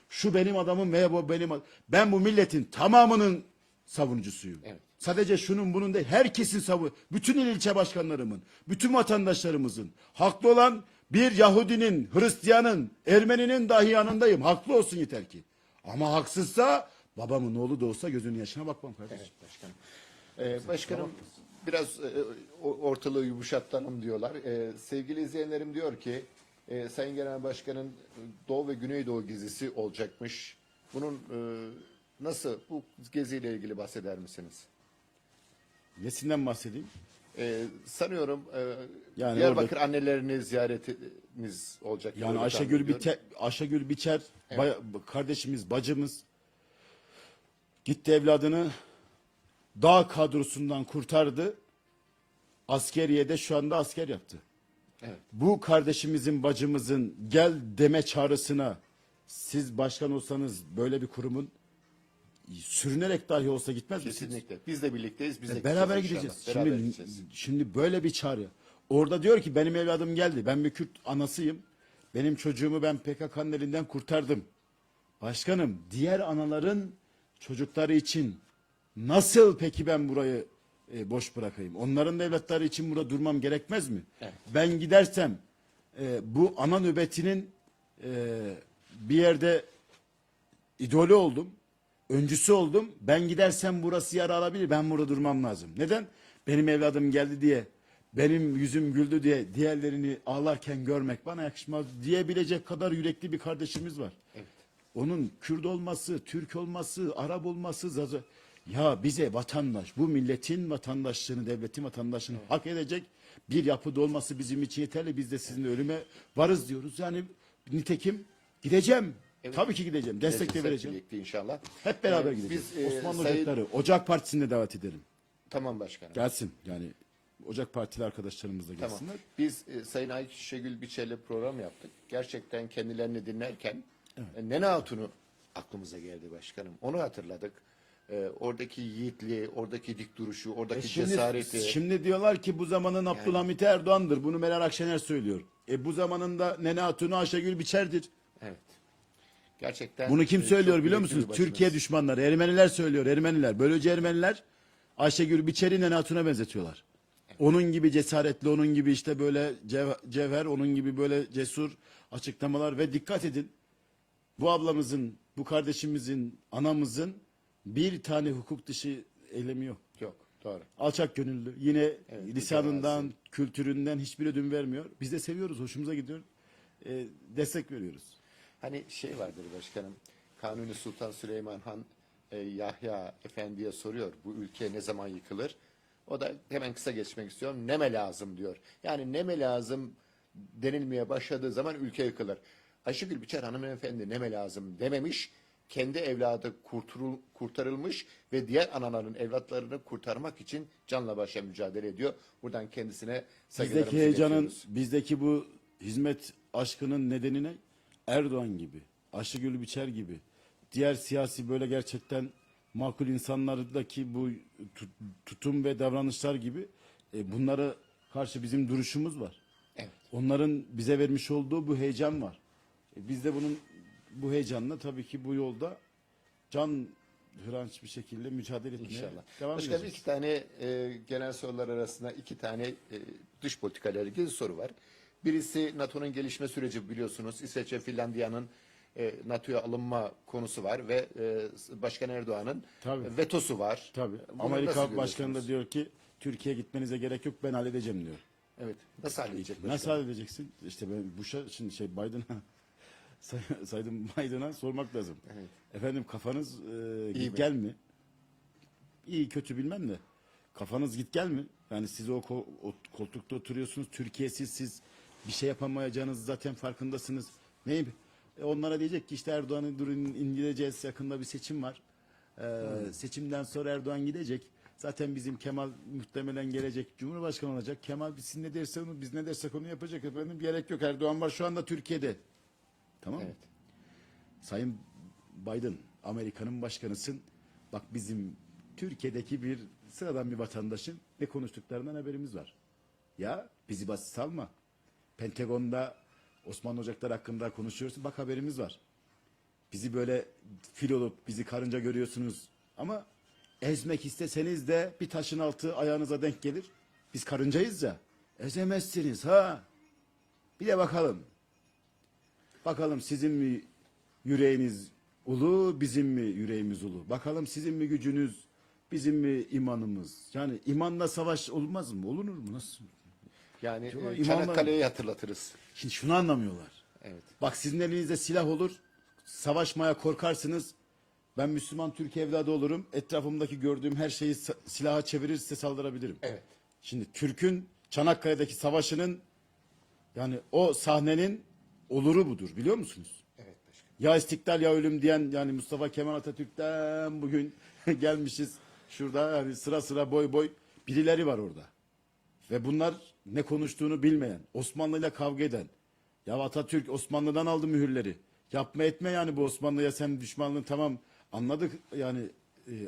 [SPEAKER 3] Şu benim adamım veya bu benim adamım. Ben bu milletin tamamının savunucusuyum.
[SPEAKER 2] Evet.
[SPEAKER 3] Sadece şunun bunun değil, herkesin bütün il ilçe başkanlarımın, bütün vatandaşlarımızın haklı olan bir Yahudinin, Hristiyanın, Ermeninin dahi yanındayım. Haklı olsun yeter ki. Ama haksızsa babamın oğlu da olsa gözünün yaşına bakmam kardeşim.
[SPEAKER 2] Evet başkanım. Başkanım biraz ortalığı yumuşatalım diyorlar. Sevgili izleyenlerim diyor ki Sayın Genel Başkan'ın Doğu ve Güneydoğu gezisi olacakmış. Bunun nasıl, bu geziyle ilgili bahseder misiniz?
[SPEAKER 3] Nesinden bahsedeyim?
[SPEAKER 2] Sanıyorum
[SPEAKER 3] Yani
[SPEAKER 2] Diyarbakır annelerini ziyaretiniz olacak.
[SPEAKER 3] Yani
[SPEAKER 2] Öyle tahmin
[SPEAKER 3] Ayşegül
[SPEAKER 2] ediyorum.
[SPEAKER 3] Ayşegül Biçer kardeşimiz, bacımız gitti, evladını dağ kadrosundan kurtardı. Askeriye'de şu anda asker yaptı.
[SPEAKER 2] Evet.
[SPEAKER 3] Bu kardeşimizin, bacımızın gel deme çağrısına siz başkan olsanız böyle bir kurumun sürünerek dahi olsa gitmez misiniz?
[SPEAKER 2] Kesinlikle. Biz de birlikteyiz. Biz de
[SPEAKER 3] Beraber
[SPEAKER 2] gideceğiz
[SPEAKER 3] gideceğiz.
[SPEAKER 2] inşallah. Beraber gideceğiz.
[SPEAKER 3] Şimdi böyle bir çağrı. Orada diyor ki benim evladım geldi. Ben bir Kürt anasıyım. Benim çocuğumu ben PKK'nın elinden kurtardım. Başkanım, diğer anaların çocukları için nasıl peki ben burayı boş bırakayım? Onların da evlatları için burada durmam gerekmez mi?
[SPEAKER 2] Evet.
[SPEAKER 3] Ben gidersem bu ana nöbetinin bir yerde idolü oldum. Öncüsü oldum. Ben gidersem burası yara alabilir. Ben burada durmam lazım. Neden? Benim evladım geldi diye, benim yüzüm güldü diye diğerlerini ağlarken görmek bana yakışmaz diyebilecek kadar yürekli bir kardeşimiz var.
[SPEAKER 2] Evet.
[SPEAKER 3] Onun Kürt olması, Türk olması, Arap olması, ya bize vatandaş, bu milletin vatandaşlığını, devletin vatandaşlığını hak edecek bir yapıda olması bizim için yeterli. Biz de sizinle ölüme varız diyoruz. Yani nitekim gideceğim.
[SPEAKER 2] Evet.
[SPEAKER 3] Tabii ki gideceğim. Destek de
[SPEAKER 2] Gideceğiz
[SPEAKER 3] vereceğim.
[SPEAKER 2] birlikte inşallah.
[SPEAKER 3] Hep beraber gideceğiz.
[SPEAKER 2] Biz,
[SPEAKER 3] Osmanlı
[SPEAKER 2] Sayın-
[SPEAKER 3] Ocakları, Ocak Partisi'ne davet edelim.
[SPEAKER 2] Tamam başkanım.
[SPEAKER 3] Gelsin yani. Ocak Partili arkadaşlarımız da
[SPEAKER 2] Tamam.
[SPEAKER 3] gelsinler.
[SPEAKER 2] Biz Sayın Ayşegül Biçer'le program yaptık. Gerçekten kendilerini dinlerken Nene Hatun'u aklımıza geldi başkanım. Onu hatırladık. Oradaki yiğitliği, oradaki dik duruşu, oradaki cesareti.
[SPEAKER 3] Şimdi diyorlar ki bu zamanın Abdülhamit Erdoğan'dır. Bunu Meral Akşener söylüyor. Bu zamanın da Nene Hatun'u Ayşegül Biçer'dir.
[SPEAKER 2] Evet. Gerçekten.
[SPEAKER 3] Bunu kim söylüyor
[SPEAKER 2] çok
[SPEAKER 3] biliyor
[SPEAKER 2] yürekli
[SPEAKER 3] musunuz?
[SPEAKER 2] bir başımız.
[SPEAKER 3] Türkiye düşmanları, Ermeniler söylüyor, Ermeniler. Bölücü Ermeniler Ayşegül Biçer'i Nene Hatun'a benzetiyorlar. Onun gibi cesaretli, onun gibi işte böyle cevher, onun gibi böyle cesur açıklamalar ve dikkat edin. Bu ablamızın, bu kardeşimizin, anamızın bir tane hukuk dışı eylemi yok.
[SPEAKER 2] Yok. Doğru.
[SPEAKER 3] Alçak gönüllü. Yine lisanından,
[SPEAKER 2] mütevazı.
[SPEAKER 3] kültüründen hiçbir ödün vermiyor. Biz de seviyoruz, hoşumuza gidiyor. Destek veriyoruz.
[SPEAKER 2] Hani şey vardır başkanım. Kanuni Sultan Süleyman Han Yahya Efendi'ye soruyor. Bu ülke ne zaman yıkılır? O da hemen kısa geçmek istiyorum. Neme lazım diyor. Yani neme lazım denilmeye başladığı zaman ülke yıkılır. Ayşegül Biçer hanımefendi neme lazım dememiş. Kendi evladı kurtarılmış ve diğer anaların evlatlarını kurtarmak için canla başla mücadele ediyor. Buradan kendisine saygılarımızı
[SPEAKER 3] Bizdeki heyecanın,
[SPEAKER 2] iletiyoruz.
[SPEAKER 3] bizdeki bu hizmet aşkının nedeni ne? Erdoğan gibi, Ayşegül Biçer gibi, diğer siyasi böyle gerçekten makul insanlardaki bu tutum ve davranışlar gibi bunlara karşı bizim duruşumuz var.
[SPEAKER 2] Evet.
[SPEAKER 3] Onların bize vermiş olduğu bu heyecan var. Biz de bu heyecanla tabii ki bu yolda can hıranç bir şekilde mücadele etmeye
[SPEAKER 2] İnşallah.
[SPEAKER 3] devam
[SPEAKER 2] Başkanım,
[SPEAKER 3] edeceğiz.
[SPEAKER 2] iki tane genel sorular arasında iki tane dış politikayla ilgili soru var. Birisi NATO'nun gelişme süreci, biliyorsunuz. İsveç ve Finlandiya'nın NATO'ya alınma konusu var ve Başkan Erdoğan'ın
[SPEAKER 3] Tabii.
[SPEAKER 2] vetosu var.
[SPEAKER 3] Tabii.
[SPEAKER 2] Bunu
[SPEAKER 3] Amerika
[SPEAKER 2] nasıl
[SPEAKER 3] Başkanı da
[SPEAKER 2] görüyorsunuz?
[SPEAKER 3] diyor ki Türkiye'ye gitmenize gerek yok, ben halledeceğim diyor.
[SPEAKER 2] Evet. Nasıl halledecek başkanım?
[SPEAKER 3] Nasıl halledeceksin? İşte ben Bush'a şimdi Biden'a saydım Biden'a sormak lazım.
[SPEAKER 2] Evet.
[SPEAKER 3] Efendim kafanız
[SPEAKER 2] İyi
[SPEAKER 3] git
[SPEAKER 2] mi?
[SPEAKER 3] gel mi? İyi kötü bilmem de. Kafanız git gel mi? Yani siz o koltukta oturuyorsunuz. Türkiye'siz siz bir şey yapamayacağınız zaten farkındasınız. Neyim? Onlara diyecek ki işte Erdoğan'ı durun indireceğiz. Yakında bir seçim var. Seçimden sonra Erdoğan gidecek. Zaten bizim Kemal muhtemelen gelecek. Cumhurbaşkanı olacak. Kemal biz ne derse onu, biz ne dersek onu yapacak efendim. Gerek yok. Erdoğan var şu anda Türkiye'de. Tamam mı?
[SPEAKER 2] Evet.
[SPEAKER 3] Sayın Biden, Amerika'nın başkanısın. Bak bizim Türkiye'deki bir sıradan bir vatandaşın ne konuştuklarından haberimiz var. Ya bizi basit salma. Pentagon'da Osmanlı Ocakları hakkında konuşuyoruz. Bak haberimiz var. Bizi böyle fil olup bizi karınca görüyorsunuz. Ama ezmek isteseniz de bir taşın altı ayağınıza denk gelir. Biz karıncayız ya. Ezemezsiniz ha. Bir de bakalım. Bakalım sizin mi yüreğiniz ulu, bizim mi yüreğimiz ulu? Bakalım sizin mi gücünüz, bizim mi imanımız? Yani imanla savaş olmaz mı? Olunur mu? Nasıl?
[SPEAKER 2] Yani
[SPEAKER 3] İmanla-
[SPEAKER 2] Çanakkale'yi hatırlatırız.
[SPEAKER 3] Şimdi şunu anlamıyorlar.
[SPEAKER 2] Evet.
[SPEAKER 3] Bak sizin elinizde silah olur, savaşmaya korkarsınız. Ben Müslüman Türk evladı olurum. Etrafımdaki gördüğüm her şeyi silaha çevirir, size saldırabilirim.
[SPEAKER 2] Evet.
[SPEAKER 3] Şimdi Türk'ün Çanakkale'deki savaşının yani o sahnenin oluru budur biliyor musunuz?
[SPEAKER 2] Evet başkanım.
[SPEAKER 3] Ya istiklal ya ölüm diyen yani Mustafa Kemal Atatürk'ten bugün gelmişiz. Şurada yani sıra sıra boy boy birileri var orada. Ve bunlar ne konuştuğunu bilmeyen, Osmanlı'yla kavga eden. Ya Atatürk Osmanlı'dan aldı mühürleri. Yapma etme yani bu Osmanlı'ya sen düşmanlığın tamam anladık yani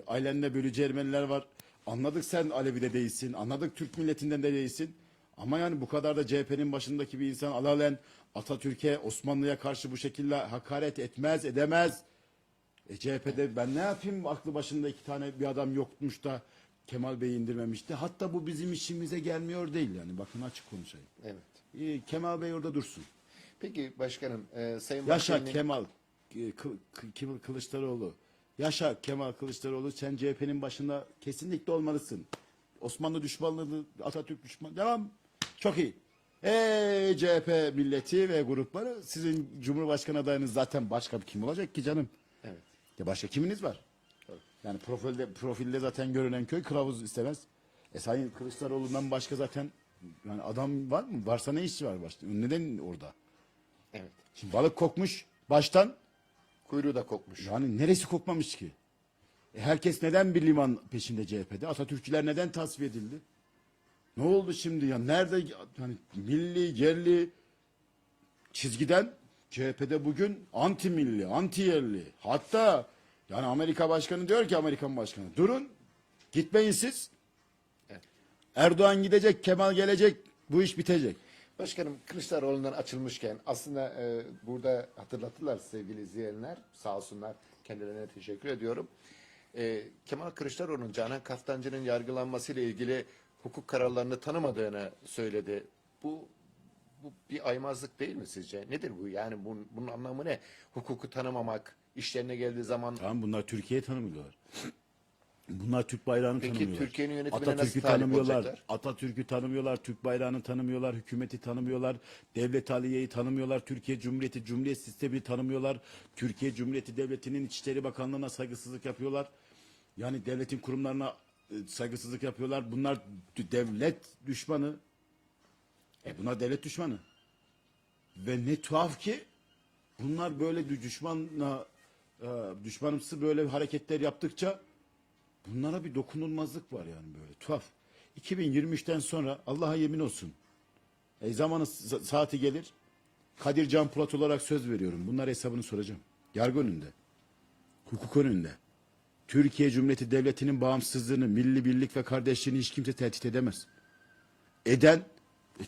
[SPEAKER 3] ailenle bölücü Ermeniler var. Anladık sen Alevi de değilsin. Anladık Türk milletinden de değilsin. Ama yani bu kadar da CHP'nin başındaki bir insan alalen Atatürk'e, Osmanlı'ya karşı bu şekilde hakaret etmez, edemez. CHP'de ben ne yapayım aklı başında iki tane bir adam yokmuş da Kemal Bey'i indirmemişti. Hatta bu bizim işimize gelmiyor değil yani. Bakın açık konuşayım.
[SPEAKER 2] Evet.
[SPEAKER 3] Kemal Bey orada dursun.
[SPEAKER 2] Peki başkanım, Sayın
[SPEAKER 3] Yaşa
[SPEAKER 2] Bahçeli'nin...
[SPEAKER 3] Kemal Kılıçdaroğlu. Yaşa Kemal Kılıçdaroğlu sen CHP'nin başında kesinlikle olmalısın. Osmanlı düşmanlığı, Atatürk düşmanlığı. Devam. Çok iyi. Ey CHP milleti ve grupları sizin Cumhurbaşkanı adayınız zaten başka kim olacak ki canım?
[SPEAKER 2] Evet.
[SPEAKER 3] Ya başka kiminiz var?
[SPEAKER 2] Evet.
[SPEAKER 3] Yani profilde zaten görünen köy kılavuz istemez. Sayın Kılıçdaroğlu'ndan başka zaten yani adam var mı? Varsa ne işi var başta? Neden orada?
[SPEAKER 2] Evet.
[SPEAKER 3] Şimdi balık kokmuş baştan.
[SPEAKER 2] Kuyruğu da kokmuş.
[SPEAKER 3] Yani neresi kokmamış ki? Herkes neden bir liman peşinde CHP'de? Atatürkçüler neden tasfiye edildi? Ne oldu şimdi ya? Nerede yani milli, yerli çizgiden CHP'de bugün anti milli, anti yerli. Hatta yani Amerika Başkanı diyor ki Amerikan Başkanı durun gitmeyin siz.
[SPEAKER 2] Evet.
[SPEAKER 3] Erdoğan gidecek, Kemal gelecek, bu iş bitecek.
[SPEAKER 2] Başkanım, Kılıçdaroğlu'ndan açılmışken aslında burada hatırlattılar sevgili izleyenler. Sağ olsunlar, kendilerine teşekkür ediyorum. Kemal Kılıçdaroğlu'nun Canan Kaftancı'nın yargılanmasıyla ilgili hukuk kararlarını tanımadığını söyledi. Bu bir aymazlık değil mi sizce? Nedir bu? Yani bunun anlamı ne? Hukuku tanımamak, işlerine geldiği zaman...
[SPEAKER 3] Tamam bunlar Türkiye'yi tanımıyorlar. Bunlar Türk bayrağını
[SPEAKER 2] Peki
[SPEAKER 3] tanımıyorlar.
[SPEAKER 2] Türkiye'nin yönetimine
[SPEAKER 3] Atatürk'ü
[SPEAKER 2] nasıl talip
[SPEAKER 3] tanımıyorlar.
[SPEAKER 2] olacaklar?
[SPEAKER 3] Atatürk'ü tanımıyorlar. Türk bayrağını tanımıyorlar. Hükümeti tanımıyorlar. Devlet aliyeyi tanımıyorlar. Türkiye Cumhuriyeti Cumhuriyet sistemini tanımıyorlar. Türkiye Cumhuriyeti Devleti'nin İçişleri Bakanlığı'na saygısızlık yapıyorlar. Yani devletin kurumlarına saygısızlık yapıyorlar. Bunlar devlet düşmanı. Bunlar devlet düşmanı. Ve ne tuhaf ki bunlar böyle düşmanımsı böyle hareketler yaptıkça bunlara bir dokunulmazlık var yani böyle tuhaf. 2023'ten sonra Allah'a yemin olsun. Zamanı saati gelir. Kadir Can Polat olarak söz veriyorum. Bunlar hesabını soracağım. Yargı önünde. Hukuk önünde. Türkiye Cumhuriyeti Devleti'nin bağımsızlığını, milli birlik ve kardeşliğini hiç kimse tehdit edemez. Eden,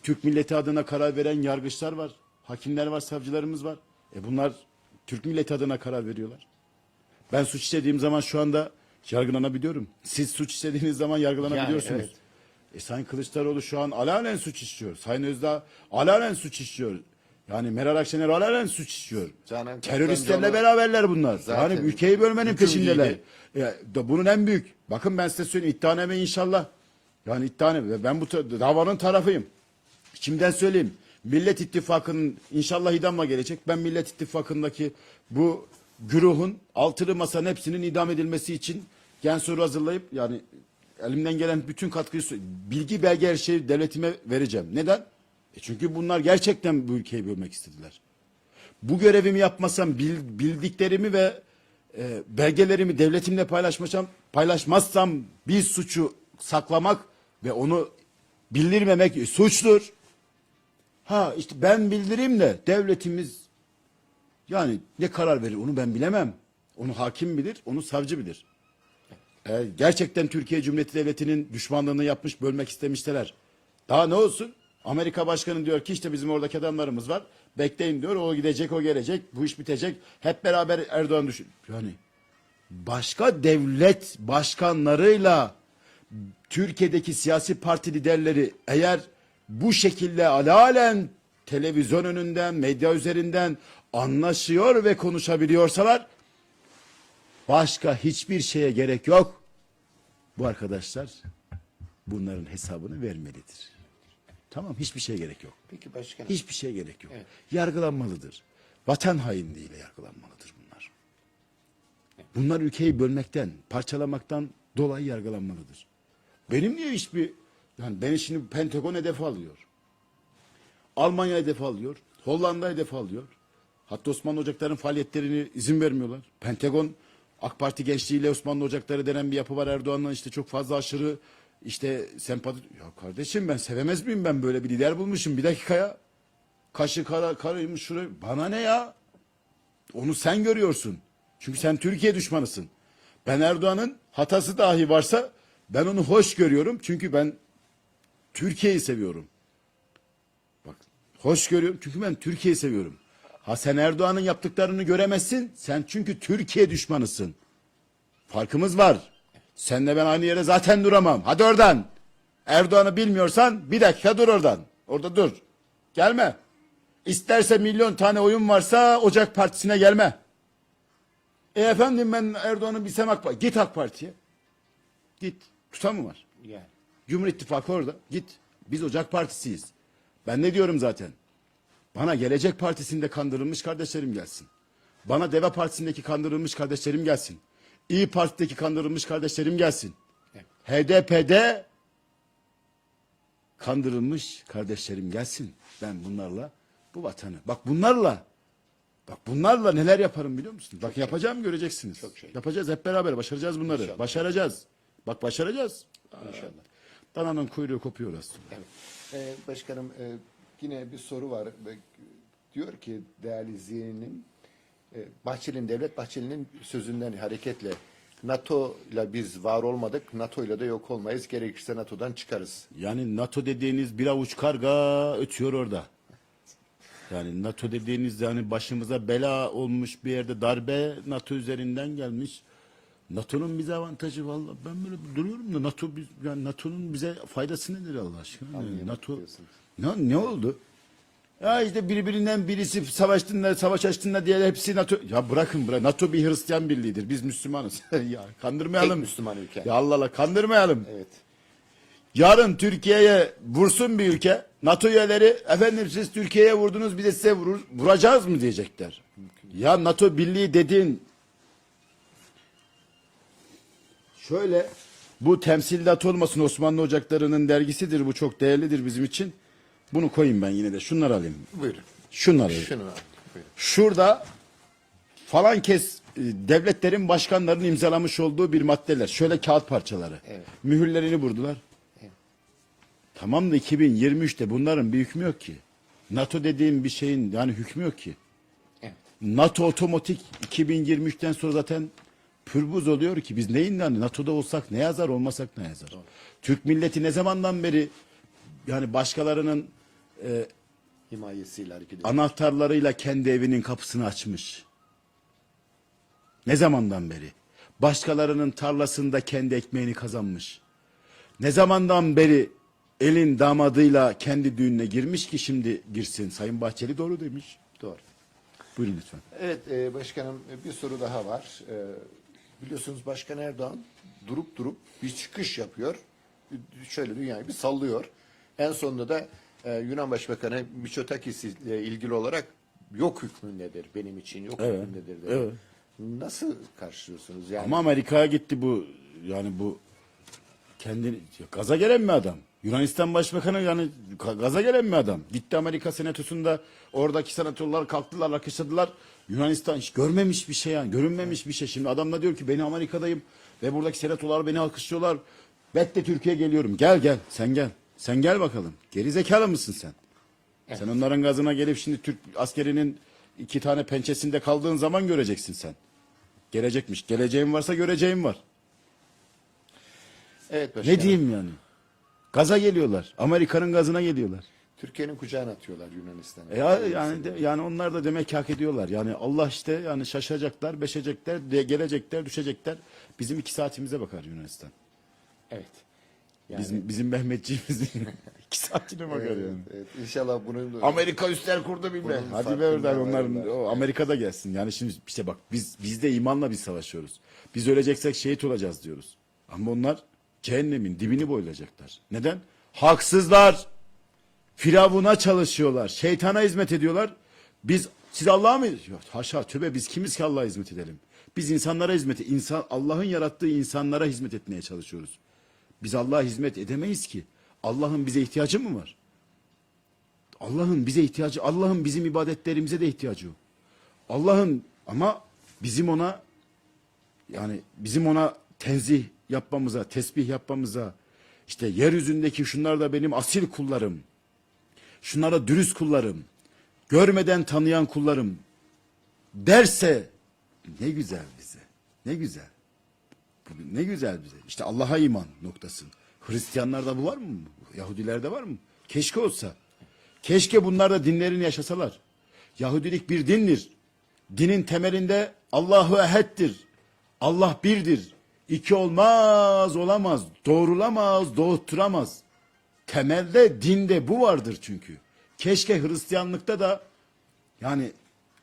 [SPEAKER 3] Türk milleti adına karar veren yargıçlar var. Hakimler var, savcılarımız var. Bunlar Türk milleti adına karar veriyorlar. Ben suç işlediğim zaman şu anda yargılanabiliyorum. Siz suç işlediğiniz zaman yargılanabiliyorsunuz.
[SPEAKER 2] Yani, evet.
[SPEAKER 3] Sayın Kılıçdaroğlu şu an alenen suç işliyor. Sayın Özdağ alenen suç işliyor. Yani Meral Akşener alenen suç işliyor.
[SPEAKER 2] Canan
[SPEAKER 3] Teröristlerle
[SPEAKER 2] Kaftancıoğlu
[SPEAKER 3] beraberler bunlar.
[SPEAKER 2] zaten
[SPEAKER 3] Yani ülkeyi bölmenin
[SPEAKER 2] hüküm
[SPEAKER 3] peşindeler.
[SPEAKER 2] giydi.
[SPEAKER 3] Bunun en büyük. Bakın ben size söyleyeyim, iddianame inşallah. Yani iddianame, ben bu davanın tarafıyım. Şimdiden söyleyeyim. Millet İttifakı'nın inşallah idamla gelecek. Ben Millet İttifakı'ndaki bu güruhun altılı masanın hepsinin idam edilmesi için gen soru hazırlayıp, yani elimden gelen bütün katkıyı, bilgi, belge, her şeyi devletime vereceğim. Neden? Çünkü bunlar gerçekten bu ülkeyi bölmek istediler. Bu görevimi yapmasam, bildiklerimi ve belgelerimi devletimle paylaşmazsam bir suçu saklamak ve onu bildirmemek suçtur. Ha işte ben bildireyim de devletimiz yani ne karar verir onu ben bilemem. Onu hakim bilir, onu savcı bilir. Gerçekten Türkiye Cumhuriyeti Devleti'nin düşmanlığını yapmış, bölmek istemişler. Daha ne olsun? Amerika Başkanı diyor ki işte bizim oradaki adamlarımız var. Bekleyin diyor, o gidecek, o gelecek, bu iş bitecek. Hep beraber Erdoğan düşün. Yani başka devlet başkanlarıyla Türkiye'deki siyasi parti liderleri eğer bu şekilde alalen televizyon önünden, medya üzerinden anlaşıyor ve konuşabiliyorsalar başka hiçbir şeye gerek yok. Bu arkadaşlar bunların hesabını vermelidir. Tamam, hiçbir şeye gerek yok.
[SPEAKER 2] Peki başkanım.
[SPEAKER 3] Hiçbir şeye gerek yok.
[SPEAKER 2] Evet.
[SPEAKER 3] Yargılanmalıdır. Vatan hainliğiyle yargılanmalıdır bunlar. Bunlar ülkeyi bölmekten, parçalamaktan dolayı yargılanmalıdır. Benim niye hiçbir, yani beni şimdi Pentagon hedef alıyor. Almanya hedef alıyor. Hollanda hedef alıyor. Hatta Osmanlı Ocakları'nın faaliyetlerine izin vermiyorlar. Pentagon, AK Parti gençliğiyle Osmanlı Ocakları denen bir yapı var Erdoğan'la, işte çok fazla aşırı işte sempati. Ya kardeşim ben sevemez miyim, ben böyle bir lider bulmuşum, bir dakika ya. Kaşı karaymış şuraya. Bana ne ya? Onu sen görüyorsun. Çünkü sen Türkiye düşmanısın. Ben Erdoğan'ın hatası dahi varsa ben onu hoş görüyorum. Çünkü ben Türkiye'yi seviyorum. Bak, hoş görüyorum çünkü ben Türkiye'yi seviyorum. Ha sen Erdoğan'ın yaptıklarını göremezsin. Sen çünkü Türkiye düşmanısın. Farkımız var. Senle ben aynı yere zaten duramam. Hadi oradan. Erdoğan'ı bilmiyorsan bir dakika dur oradan. Orada dur. Gelme. İsterse milyon tane oyun varsa Ocak Partisi'ne gelme. Efendim ben Erdoğan'ı bilsem AK Parti. Git AK Parti'ye. Git. Tutan mı var?
[SPEAKER 2] Yani.
[SPEAKER 3] Cumhur İttifakı orada. Git. Biz Ocak Partisi'yiz. Ben ne diyorum zaten? Bana Gelecek Partisi'nde kandırılmış kardeşlerim gelsin. Bana Deva Partisi'ndeki kandırılmış kardeşlerim gelsin. İyi Parti'deki kandırılmış kardeşlerim gelsin.
[SPEAKER 2] Evet.
[SPEAKER 3] HDP'de kandırılmış kardeşlerim gelsin. Ben bunlarla bu vatanı, bak bunlarla neler yaparım biliyor musunuz? Bak yapacağım, göreceksiniz.
[SPEAKER 2] Çok şey.
[SPEAKER 3] Yapacağız hep beraber, başaracağız bunları.
[SPEAKER 2] İnşallah.
[SPEAKER 3] Başaracağız. Bak başaracağız.
[SPEAKER 2] İnşallah.
[SPEAKER 3] Dananın kuyruğu kopuyor aslında.
[SPEAKER 2] Evet. Başkanım yine bir soru var. Diyor ki değerli Ziye'nin Devlet Bahçeli'nin sözünden hareketle NATO ile biz var olmadık, NATO ile de yok olmayız. Gerekirse NATO'dan çıkarız.
[SPEAKER 3] Yani NATO dediğiniz bir avuç karga ötüyor orada. Yani NATO dediğiniz yani başımıza bela olmuş bir yerde darbe NATO üzerinden gelmiş. NATO'nun bize avantajı vallahi ben böyle duruyorum da yani NATO'nun bize faydası nedir Allah aşkına? Yani NATO ne oldu? Ya işte birbirinden birisi savaş açtığında diğer hepsi NATO. Ya bırakın. NATO bir Hristiyan birliğidir. Biz Müslümanız. Ya kandırmayalım.
[SPEAKER 2] Tek Müslüman ülke.
[SPEAKER 3] Ya Allah Allah kandırmayalım.
[SPEAKER 2] Evet.
[SPEAKER 3] Yarın Türkiye'ye vursun bir ülke. NATO üyeleri efendim siz Türkiye'ye vurdunuz biz de size vuracağız mı diyecekler. Ya NATO birliği dediğin şöyle bu temsildat olmasın, Osmanlı Ocakları'nın dergisidir, bu çok değerlidir bizim için. Bunu koyayım ben yine de. Şunları alayım.
[SPEAKER 2] Buyurun.
[SPEAKER 3] Şunları alayım.
[SPEAKER 2] Şunu al. Buyurun.
[SPEAKER 3] Şurada falan devletlerin başkanlarının imzalamış olduğu bir maddeler. Şöyle kağıt parçaları.
[SPEAKER 2] Evet.
[SPEAKER 3] Mühürlerini vurdular.
[SPEAKER 2] Evet.
[SPEAKER 3] Tamam da 2023'te bunların bir hükmü yok ki. NATO dediğim bir şeyin yani hükmü yok ki.
[SPEAKER 2] Evet.
[SPEAKER 3] NATO otomatik 2023'ten sonra zaten pürbüz oluyor ki biz neyin yani NATO'da olsak ne yazar, olmasak ne yazar. Doğru. Türk milleti ne zamandan beri yani başkalarının
[SPEAKER 2] Himayesiyle hareket ediyor.
[SPEAKER 3] anahtarlarıyla kendi evinin kapısını açmış. Ne zamandan beri? Başkalarının tarlasında kendi ekmeğini kazanmış. Ne zamandan beri elin damadıyla kendi düğününe girmiş ki şimdi girsin? Sayın Bahçeli doğru demiş.
[SPEAKER 2] Doğru.
[SPEAKER 3] Buyurun lütfen.
[SPEAKER 2] Evet başkanım, bir soru daha var. Biliyorsunuz Başkan Erdoğan durup bir çıkış yapıyor. Şöyle dünyayı bir sallıyor. En sonunda da Yunan Başbakanı Mitsotakis ile ilgili olarak yok hükmündedir benim için, yok
[SPEAKER 3] Evet,
[SPEAKER 2] hükmündedir dedi.
[SPEAKER 3] evet.
[SPEAKER 2] Nasıl karşılıyorsunuz? Yani
[SPEAKER 3] Ama Amerika'ya gitti bu, yani bu kendini gaza gelen mi adam? Yunanistan Başbakanı yani gaza gelen mi adam? Gitti Amerika Senatosu'nda, oradaki senatörler kalktılar, alkışladılar. Yunanistan hiç görmemiş bir şey, yani görünmemiş bir şey. Şimdi adam da diyor ki ben Amerika'dayım ve buradaki senatörler beni alkışlıyorlar. Bekle, Türkiye'ye geliyorum. Gel sen gel. Sen gel bakalım. Geri zekalı mısın sen? Sen onların gazına gelip şimdi Türk askerinin 2 tane pençesinde kaldığın zaman göreceksin sen. Gelecekmiş. Geleceğin varsa göreceğin var.
[SPEAKER 2] evet başkanım.
[SPEAKER 3] Ne diyeyim yani? Gaza geliyorlar. Amerika'nın gazına geliyorlar.
[SPEAKER 2] Türkiye'nin kucağına atıyorlar Yunanistan'ı.
[SPEAKER 3] Yani onlar da demek ki hak ediyorlar. Yani Allah işte yani şaşacaklar, beşecekler, gelecekler, düşecekler. Bizim 2 saatimize bakar Yunanistan.
[SPEAKER 2] Evet. Yani,
[SPEAKER 3] Bizim Mehmetçiğimizin 2 saatine bakar yani.
[SPEAKER 2] evet, inşallah bunun
[SPEAKER 3] Amerika üstler kurdu bilmem.
[SPEAKER 2] Bunun
[SPEAKER 3] Hadi
[SPEAKER 2] farkında
[SPEAKER 3] be oradan, onların
[SPEAKER 2] varlar.
[SPEAKER 3] o Amerika'da gelsin. Yani şimdi işte bak biz de imanla biz savaşıyoruz. Biz öleceksek şehit olacağız diyoruz. Ama onlar cehennemin dibini boylayacaklar. Neden? Haksızlar. Firavuna çalışıyorlar. Şeytana hizmet ediyorlar. Siz Allah'a mı? Yok, haşa tövbe, biz kimiz ki Allah'a hizmet edelim? Biz insanlara Allah'ın yarattığı insanlara hizmet etmeye çalışıyoruz. Biz Allah'a hizmet edemeyiz ki. Allah'ın bize ihtiyacı mı var? Allah'ın bize ihtiyacı, Allah'ın bizim ibadetlerimize de ihtiyacı yok. Ama bizim ona tenzih yapmamıza, tesbih yapmamıza, işte yeryüzündeki şunlar da benim asil kullarım, şunlar da dürüst kullarım, görmeden tanıyan kullarım derse ne güzel bize, ne güzel. Ne güzel bize. İşte Allah'a iman noktası. Hristiyanlarda bu var mı? Yahudilerde var mı? Keşke olsa. Keşke bunlar da dinlerini yaşasalar. Yahudilik bir dindir. Dinin temelinde Allahu eheddir. Allah birdir. 2 olmaz, olamaz. Doğrulamaz, doğutturamaz. Temelde dinde bu vardır çünkü. Keşke Hristiyanlıkta da yani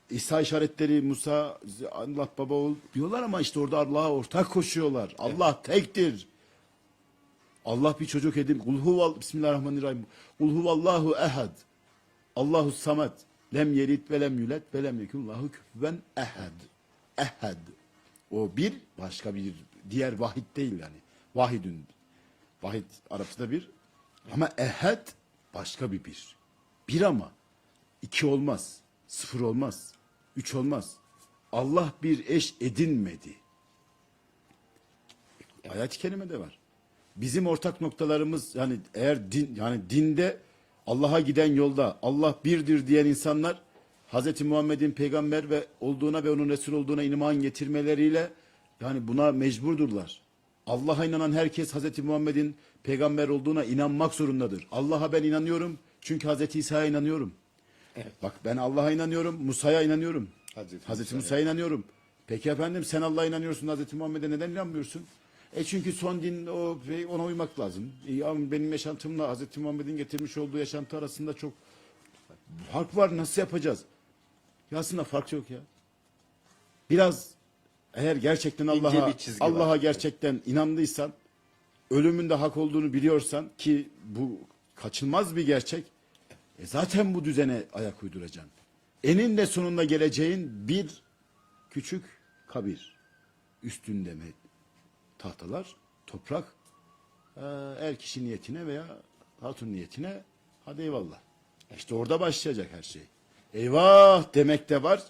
[SPEAKER 3] İsa işaretleri, Musa, Allah baba oğul diyorlar ama işte orada Allah'a ortak koşuyorlar. Allah tektir. Allah bir çocuk edin. Bismillahirrahmanirrahim. Kul huvallahu ehad. Allahu samet. Lem yelid ve lem yulet ve lem yekun lahu küfüven ehad. Ehad. O bir, başka bir diğer vahid değil yani. Vahidün. Vahid Arapçada bir. Ama ehad başka bir bir. Bir ama 2 olmaz. 0 olmaz. 3 olmaz. Allah bir eş edinmedi. Ayet-i kerimede var. Bizim ortak noktalarımız yani eğer dinde Allah'a giden yolda Allah birdir diyen insanlar Hz. Muhammed'in peygamber ve olduğuna ve onun Resul olduğuna iman getirmeleriyle yani buna mecburdurlar. Allah'a inanan herkes Hz. Muhammed'in peygamber olduğuna inanmak zorundadır. Allah'a ben inanıyorum çünkü Hz. İsa'ya inanıyorum.
[SPEAKER 2] Evet.
[SPEAKER 3] Bak ben Allah'a inanıyorum, Musa'ya inanıyorum. Hazreti Musa'ya inanıyorum. Peki efendim sen Allah'a inanıyorsun, Hazreti Muhammed'e neden inanmıyorsun? Çünkü son din ona uymak lazım. Ama benim yaşantımla Hazreti Muhammed'in getirmiş olduğu yaşantı arasında çok fark var. Nasıl yapacağız? Ya aslında fark yok ya. Biraz eğer gerçekten Allah'a gerçekten inandıysan, ölümün de hak olduğunu biliyorsan ki bu kaçınılmaz bir gerçek. Zaten bu düzene ayak uyduracaksın. Eninde sonunda geleceğin bir küçük kabir. Üstünde mi tahtalar, toprak, er kişi niyetine veya hatun niyetine hadi eyvallah. İşte orada başlayacak her şey. Eyvah demek de var.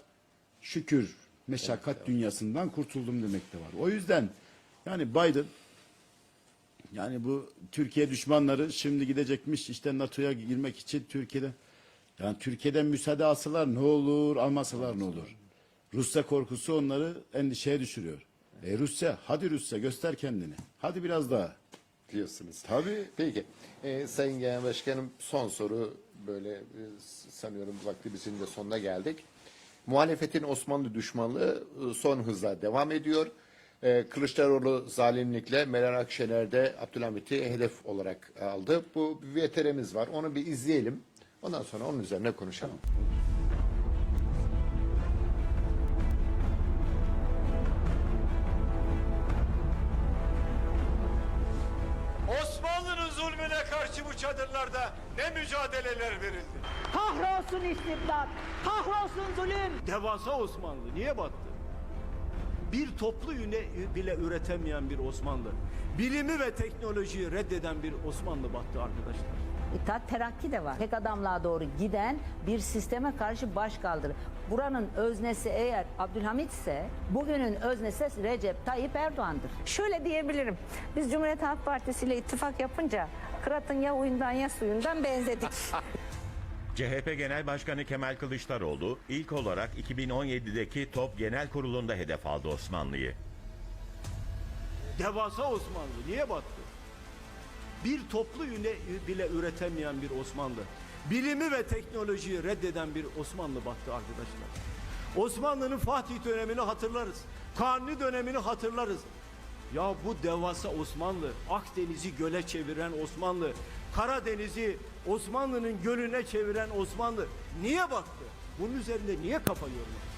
[SPEAKER 3] Şükür meşakkat dünyasından kurtuldum demek de var. O yüzden yani Biden yani bu Türkiye düşmanları şimdi gidecekmiş işte NATO'ya girmek için Türkiye'den müsaade alsalar ne olur, almasalar ne olur. Rusya korkusu onları endişeye düşürüyor. Hadi Rusya göster kendini. Hadi biraz daha.
[SPEAKER 2] Diyorsunuz.
[SPEAKER 3] Tabii.
[SPEAKER 2] Peki. Sayın Genel Başkanım son soru böyle sanıyorum vaktimizin de sonuna geldik. Muhalefetin Osmanlı düşmanlığı son hızla devam ediyor. Kılıçdaroğlu zalimlikle, Meral Akşener de Abdülhamit'i hedef olarak aldı. Bu bir VTR'miz var. Onu bir izleyelim. Ondan sonra onun üzerine konuşalım.
[SPEAKER 4] Osmanlı'nın zulmüne karşı bu çadırlarda ne mücadeleler verildi.
[SPEAKER 5] Kahrolsun istibdat, kahrolsun zulüm.
[SPEAKER 6] Devasa Osmanlı niye battı? Bir toplu üne bile üretemeyen bir Osmanlı. Bilimi ve teknolojiyi reddeden bir Osmanlı battı arkadaşlar.
[SPEAKER 5] İttihat Terakki de var. Tek adamlığa doğru giden bir sisteme karşı baş kaldırı. Buranın öznesi eğer Abdülhamit ise bugünün öznesi Recep Tayyip Erdoğan'dır.
[SPEAKER 7] Şöyle diyebilirim. Biz Cumhuriyet Halk Partisi ile ittifak yapınca Kırat'ın ya huyundan ya suyundan benzedik.
[SPEAKER 8] CHP Genel Başkanı Kemal Kılıçdaroğlu ilk olarak 2017'deki TOP Genel Kurulu'nda hedef aldı Osmanlı'yı.
[SPEAKER 6] Devasa Osmanlı niye battı? Bir toplu üne bile üretemeyen bir Osmanlı. Bilimi ve teknolojiyi reddeden bir Osmanlı battı arkadaşlar. Osmanlı'nın Fatih dönemini hatırlarız. Kanuni dönemini hatırlarız. Ya bu devasa Osmanlı, Akdeniz'i göle çeviren Osmanlı, Karadeniz'i Osmanlı'nın gölüne çeviren Osmanlı niye battı? Bunun üzerinde niye kafa yormak?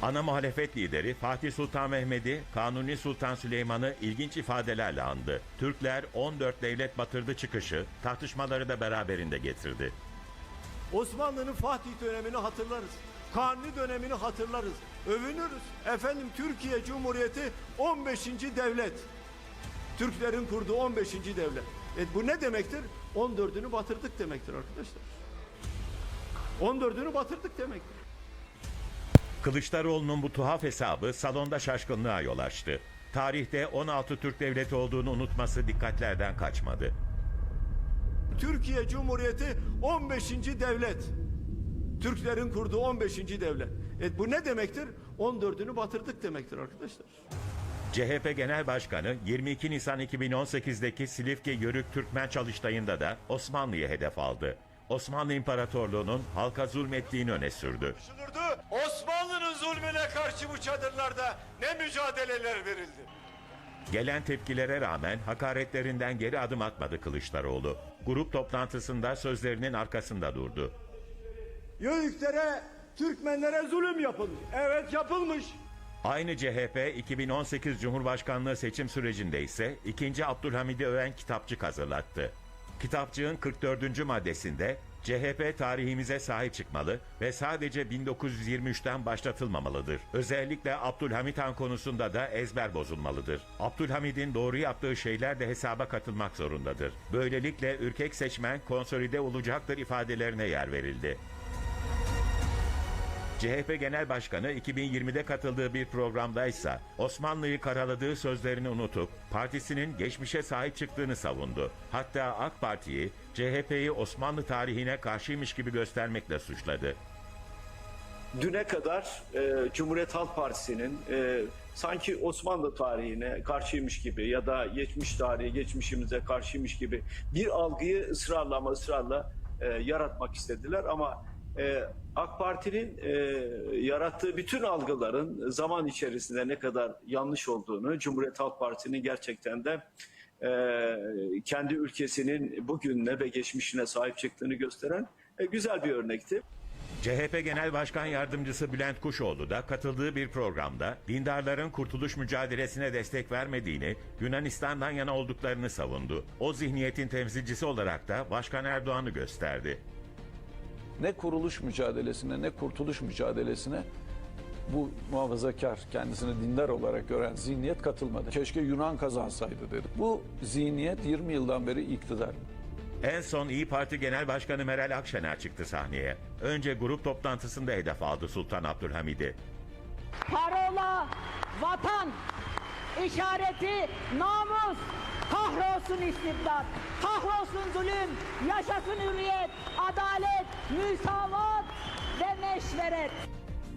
[SPEAKER 8] Ana muhalefet lideri Fatih Sultan Mehmet'i, Kanuni Sultan Süleyman'ı ilginç ifadelerle andı. Türkler 14 devlet batırdı çıkışı tartışmaları da beraberinde getirdi.
[SPEAKER 6] Osmanlı'nın Fatih dönemini hatırlarız. Kanuni dönemini hatırlarız. Övünürüz. Efendim Türkiye Cumhuriyeti 15. devlet. Türklerin kurduğu 15. devlet. Bu ne demektir? 14'ünü batırdık demektir arkadaşlar. 14'ünü batırdık demektir.
[SPEAKER 8] Kılıçdaroğlu'nun bu tuhaf hesabı salonda şaşkınlığa yol açtı. Tarihte 16 Türk devleti olduğunu unutması dikkatlerden kaçmadı.
[SPEAKER 6] Türkiye Cumhuriyeti 15. devlet. Türklerin kurduğu 15. devlet. Bu ne demektir? 14'ünü batırdık demektir arkadaşlar.
[SPEAKER 8] CHP Genel Başkanı 22 Nisan 2018'deki Silifke Yörük Türkmen Çalıştayı'nda da Osmanlı'yı hedef aldı. Osmanlı İmparatorluğu'nun halka zulmettiğini öne sürdü.
[SPEAKER 4] Osmanlı'nın zulmüne karşı bu çadırlarda ne mücadeleler verildi.
[SPEAKER 8] Gelen tepkilere rağmen hakaretlerinden geri adım atmadı Kılıçdaroğlu. Grup toplantısında sözlerinin arkasında durdu.
[SPEAKER 6] Yörüklere, Türkmenlere zulüm yapılmış. Evet yapılmış.
[SPEAKER 8] Aynı CHP 2018 Cumhurbaşkanlığı seçim sürecinde ise 2. Abdülhamid'i öven kitapçık hazırlattı. Kitapçığın 44. maddesinde CHP tarihimize sahip çıkmalı ve sadece 1923'ten başlatılmamalıdır. Özellikle Abdülhamit Han konusunda da ezber bozulmalıdır. Abdülhamid'in doğru yaptığı şeyler de hesaba katılmak zorundadır. Böylelikle ürkek seçmen konsolide olacaktır ifadelerine yer verildi. CHP Genel Başkanı 2020'de katıldığı bir programdaysa Osmanlı'yı karaladığı sözlerini unutup partisinin geçmişe sahip çıktığını savundu. Hatta AK Parti'yi CHP'yi Osmanlı tarihine karşıymış gibi göstermekle suçladı.
[SPEAKER 9] Düne kadar Cumhuriyet Halk Partisi'nin sanki Osmanlı tarihine karşıymış gibi ya da geçmiş tarihi geçmişimize karşıymış gibi bir algıyı ısrarla yaratmak istediler ama AK Parti'nin yarattığı bütün algıların zaman içerisinde ne kadar yanlış olduğunu, Cumhuriyet Halk Partisi'nin gerçekten de kendi ülkesinin bugününe ve geçmişine sahip çıktığını gösteren güzel bir örnekti.
[SPEAKER 8] CHP Genel Başkan Yardımcısı Bülent Kuşoğlu da katıldığı bir programda dindarların kurtuluş mücadelesine destek vermediğini, Yunanistan'dan yana olduklarını savundu. O zihniyetin temsilcisi olarak da Başkan Erdoğan'ı gösterdi.
[SPEAKER 10] Ne kuruluş mücadelesine ne kurtuluş mücadelesine bu muhafazakar, kendisini dindar olarak gören zihniyet katılmadı. Keşke Yunan kazansaydı dedi. Bu zihniyet 20 yıldan beri iktidar.
[SPEAKER 8] En son İyi Parti Genel Başkanı Meral Akşener çıktı sahneye. Önce grup toplantısında hedef aldı Sultan Abdülhamid'i.
[SPEAKER 5] Parola, vatan, işareti, namus, kahrolsun istibdat, kahrolsun zulüm, yaşasın hürriyet, adalet, müsavat ve meşveret.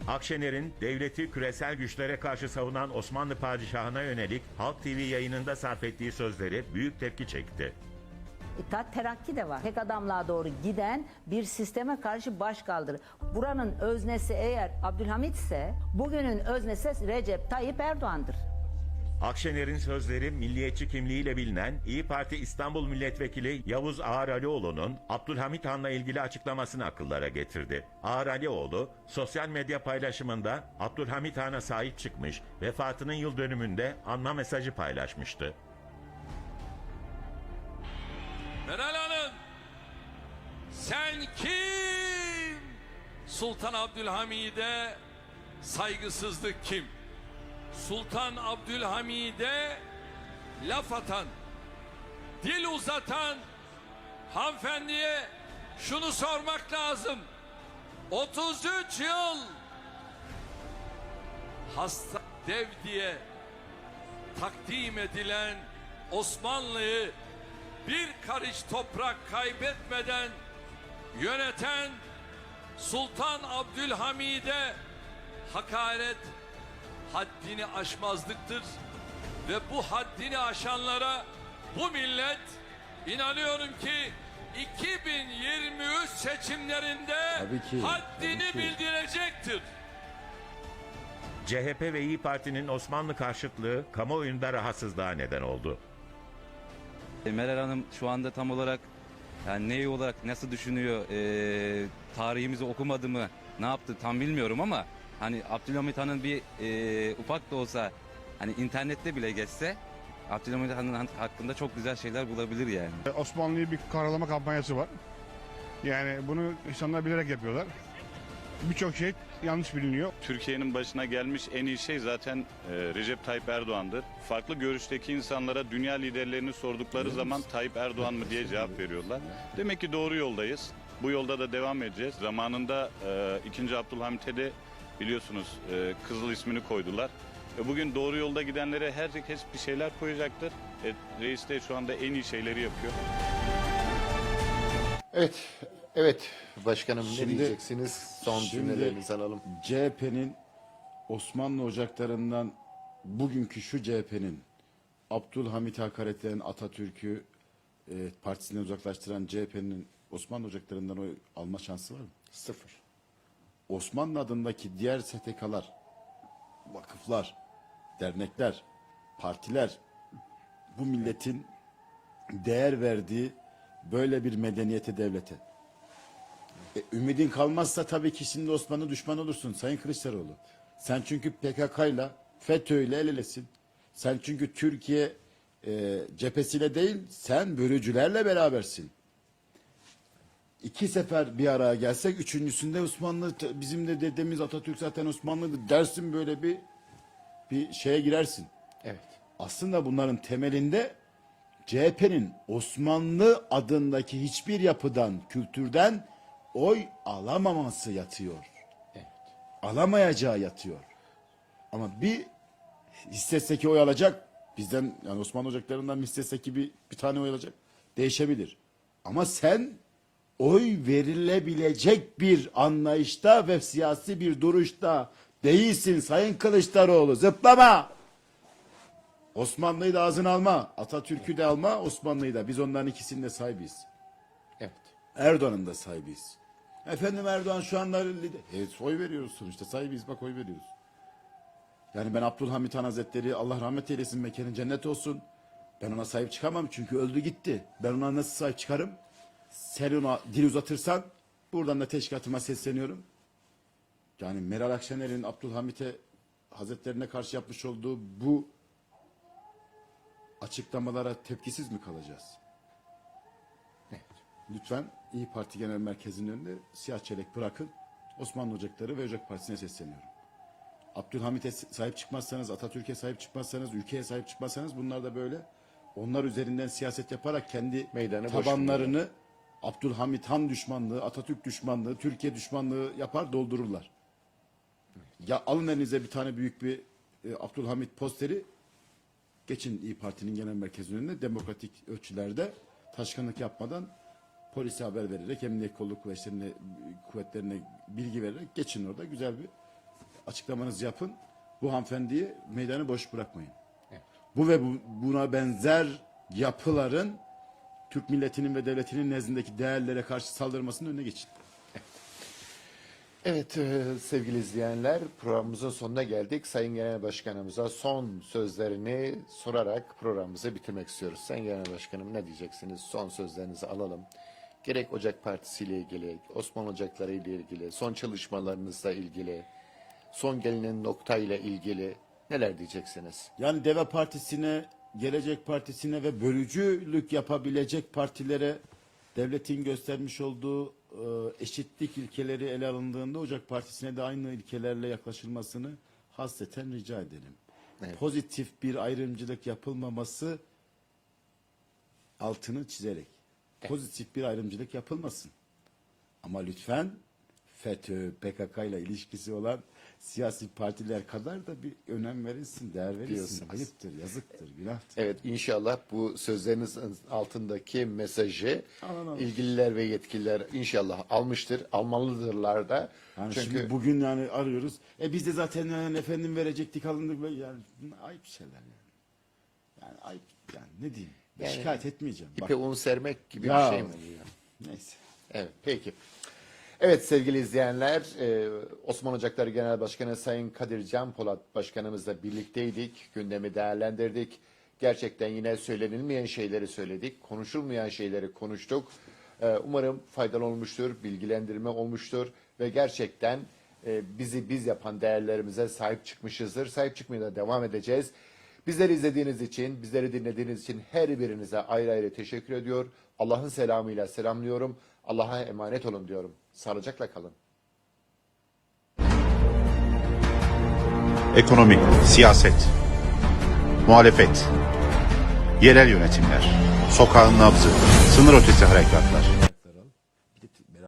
[SPEAKER 8] Akşener'in devleti küresel güçlere karşı savunan Osmanlı padişahına yönelik Halk TV yayınında sarf ettiği sözleri büyük tepki çekti.
[SPEAKER 5] İttihat Terakki de var. Tek adamlığa doğru giden bir sisteme karşı başkaldırı. Buranın öznesi eğer Abdülhamit ise bugünün öznesi Recep Tayyip Erdoğan'dır.
[SPEAKER 8] Akşener'in sözleri milliyetçi kimliğiyle bilinen İyi Parti İstanbul Milletvekili Yavuz Ağaralioğlu'nun Abdülhamit Han'la ilgili açıklamasını akıllara getirdi. Ağaralioğlu sosyal medya paylaşımında Abdülhamit Han'a sahip çıkmış, vefatının yıl dönümünde anma mesajı paylaşmıştı.
[SPEAKER 11] Meral Hanım, sen kim? Sultan Abdülhamid'e saygısızlık kim? Sultan Abdülhamid'e laf atan, dil uzatan hanımefendiye şunu sormak lazım. 33 yıl hasta dev diye takdim edilen Osmanlı'yı bir karış toprak kaybetmeden yöneten Sultan Abdülhamid'e hakaret haddini aşmazlıktır ve bu haddini aşanlara bu millet inanıyorum ki 2023 seçimlerinde haddini bildirecektir.
[SPEAKER 8] CHP ve İyi Parti'nin Osmanlı karşıtlığı kamuoyunda rahatsızlığa neden oldu.
[SPEAKER 12] Meral Hanım şu anda tam olarak yani ne olarak nasıl düşünüyor, tarihimizi okumadı mı, ne yaptı tam bilmiyorum ama hani Abdülhamit Han'ın bir ufak da olsa hani internette bile geçse Abdülhamit Han'ın hakkında çok güzel şeyler bulabilir yani.
[SPEAKER 13] Osmanlı'yı bir karalama kampanyası var. Yani bunu insanlar bilerek yapıyorlar. Birçok şey yanlış biliniyor.
[SPEAKER 14] Türkiye'nin başına gelmiş en iyi şey zaten Recep Tayyip Erdoğan'dır. Farklı görüşteki insanlara dünya liderlerini sordukları zaman Tayyip Erdoğan mı diye cevap veriyorlar. Demek ki doğru yoldayız. Bu yolda da devam edeceğiz. Zamanında 2. Abdülhamit'e de biliyorsunuz Kızıl ismini koydular. Bugün doğru yolda gidenlere herkes bir şeyler koyacaktır. Reis de şu anda en iyi şeyleri yapıyor.
[SPEAKER 2] Evet başkanım, ne
[SPEAKER 3] Şimdi-
[SPEAKER 2] diyeceksiniz? Son cümlelerinizi alalım.
[SPEAKER 3] CHP'nin Osmanlı ocaklarından bugünkü şu CHP'nin Abdülhamit hakaretleyen Atatürk'ü partisinden uzaklaştıran CHP'nin Osmanlı ocaklarından oy alma şansı var mı?
[SPEAKER 2] Sıfır.
[SPEAKER 3] Osmanlı adındaki diğer STK'lar, vakıflar, dernekler, partiler bu milletin değer verdiği böyle bir medeniyete, devlete. Ümidin kalmazsa tabii ki şimdi Osmanlı düşman olursun Sayın Kılıçdaroğlu. Sen çünkü PKK'yla, FETÖ'yle el elesin. Sen çünkü Türkiye cephesiyle değil, sen bölücülerle berabersin. 2 sefer bir araya gelsek, üçüncüsünde Osmanlı, bizim de dedemiz Atatürk zaten Osmanlı'dır dersin, böyle bir şeye girersin.
[SPEAKER 2] Evet.
[SPEAKER 3] Aslında bunların temelinde CHP'nin Osmanlı adındaki hiçbir yapıdan, kültürden oy alamaması yatıyor.
[SPEAKER 2] Evet.
[SPEAKER 3] Alamayacağı yatıyor. Ama bir hissetse ki oy alacak, bizden yani Osmanlı ocaklarından hissetse ki bir tane oy alacak, değişebilir. Ama sen oy verilebilecek bir anlayışta ve siyasi bir duruşta değilsin Sayın Kılıçdaroğlu. Zıplama! Osmanlı'yı da ağzına alma, Atatürk'ü de alma, Osmanlı'yı da. Biz onların ikisinin de sahibiyiz.
[SPEAKER 2] Evet.
[SPEAKER 3] Erdoğan'ın da sahibiyiz. Efendim Erdoğan şu anda lider. Oy veriyoruz sonuçta, sahibiyiz, bak oy veriyoruz. Yani ben Abdülhamit Han Hazretleri, Allah rahmet eylesin, mekanı cennet olsun. Ben ona sahip çıkamam çünkü öldü gitti. Ben ona nasıl sahip çıkarım? Sen ona dil uzatırsan, buradan da teşkilatıma sesleniyorum. Yani Meral Akşener'in Abdülhamit'e Hazretlerine karşı yapmış olduğu bu açıklamalara tepkisiz mi kalacağız?
[SPEAKER 2] Evet.
[SPEAKER 3] Lütfen İyi Parti Genel Merkezi'nin önünde siyah çelek bırakın. Osmanlı Ocakları ve Ocak Partisi'ne sesleniyorum. Abdülhamit'e sahip çıkmazsanız, Atatürk'e sahip çıkmazsanız, ülkeye sahip çıkmazsanız bunlar da böyle onlar üzerinden siyaset yaparak kendi
[SPEAKER 2] Meydanı
[SPEAKER 3] tabanlarını Abdülhamit Han düşmanlığı, Atatürk düşmanlığı, Türkiye düşmanlığı yapar, doldururlar. Ya alın elinize bir tane büyük bir Abdülhamit posteri, geçin İyi Parti'nin genel merkezinin önüne, demokratik ölçülerde taşkınlık yapmadan polise haber vererek, emniyet kolluk kuvvetlerine bilgi vererek geçin orada, güzel bir açıklamanızı yapın. Bu hanımefendiyi meydanı boş bırakmayın.
[SPEAKER 2] Evet.
[SPEAKER 3] Bu ve buna benzer yapıların Türk milletinin ve devletinin nezdindeki değerlere karşı saldırmasının önüne geçin.
[SPEAKER 2] Evet sevgili izleyenler, programımızın sonuna geldik. Sayın Genel Başkanımıza son sözlerini sorarak programımızı bitirmek istiyoruz. Sayın Genel Başkanım, ne diyeceksiniz? Son sözlerinizi alalım. Gerek Ocak Partisi ile ilgili, Osmanlı Ocakları ile ilgili, son çalışmalarınızla ilgili, son gelinen nokta ile ilgili neler diyeceksiniz?
[SPEAKER 3] Yani Deva Partisi'ne, Gelecek Partisi'ne ve bölücülük yapabilecek partilere devletin göstermiş olduğu eşitlik ilkeleri ele alındığında Ocak Partisi'ne de aynı ilkelerle yaklaşılmasını hasreten rica edelim.
[SPEAKER 2] Evet.
[SPEAKER 3] Pozitif bir ayrımcılık yapılmaması altını çizerek. Pozitif bir ayrımcılık yapılmasın. Ama lütfen FETÖ, PKK ile ilişkisi olan siyasi partiler kadar da bir önem verilsin, değer verilsin.
[SPEAKER 2] Diyorsunuz.
[SPEAKER 3] Ayıptır, yazıktır, günahtır.
[SPEAKER 2] Evet, inşallah bu sözlerinizin altındaki mesajı
[SPEAKER 3] Alalım.
[SPEAKER 2] ilgililer ve yetkililer inşallah almıştır, almalıdırlar da.
[SPEAKER 3] Yani
[SPEAKER 2] Çünkü
[SPEAKER 3] şimdi bugün yani arıyoruz. Biz de zaten yani efendim verecektik alındık böyle yani ayıp şeyler yani. Yani ayıp yani ne diyeyim?
[SPEAKER 2] Yani
[SPEAKER 3] şikayet etmeyeceğim.
[SPEAKER 2] ipe un sermek gibi
[SPEAKER 3] Ya,
[SPEAKER 2] bir şey mi oluyor?
[SPEAKER 3] Neyse.
[SPEAKER 2] Evet, peki. Evet sevgili izleyenler, Osmanlı Ocakları Genel Başkanı Sayın Kadir Can Polat Başkanımızla birlikteydik, gündemi değerlendirdik. Gerçekten yine söylenilmeyen şeyleri söyledik, konuşulmayan şeyleri konuştuk. Umarım faydalı olmuştur, bilgilendirme olmuştur ve gerçekten bizi biz yapan değerlerimize sahip çıkmışızdır. Sahip çıkmaya da devam edeceğiz. Bizleri izlediğiniz için, bizleri dinlediğiniz için her birinize ayrı ayrı teşekkür ediyor. Allah'ın selamıyla selamlıyorum. Allah'a emanet olun diyorum. Sağlıcakla kalın.
[SPEAKER 1] Ekonomi, siyaset, muhalefet, yerel yönetimler, sokağın nabzı, sınır ötesi harekatlar.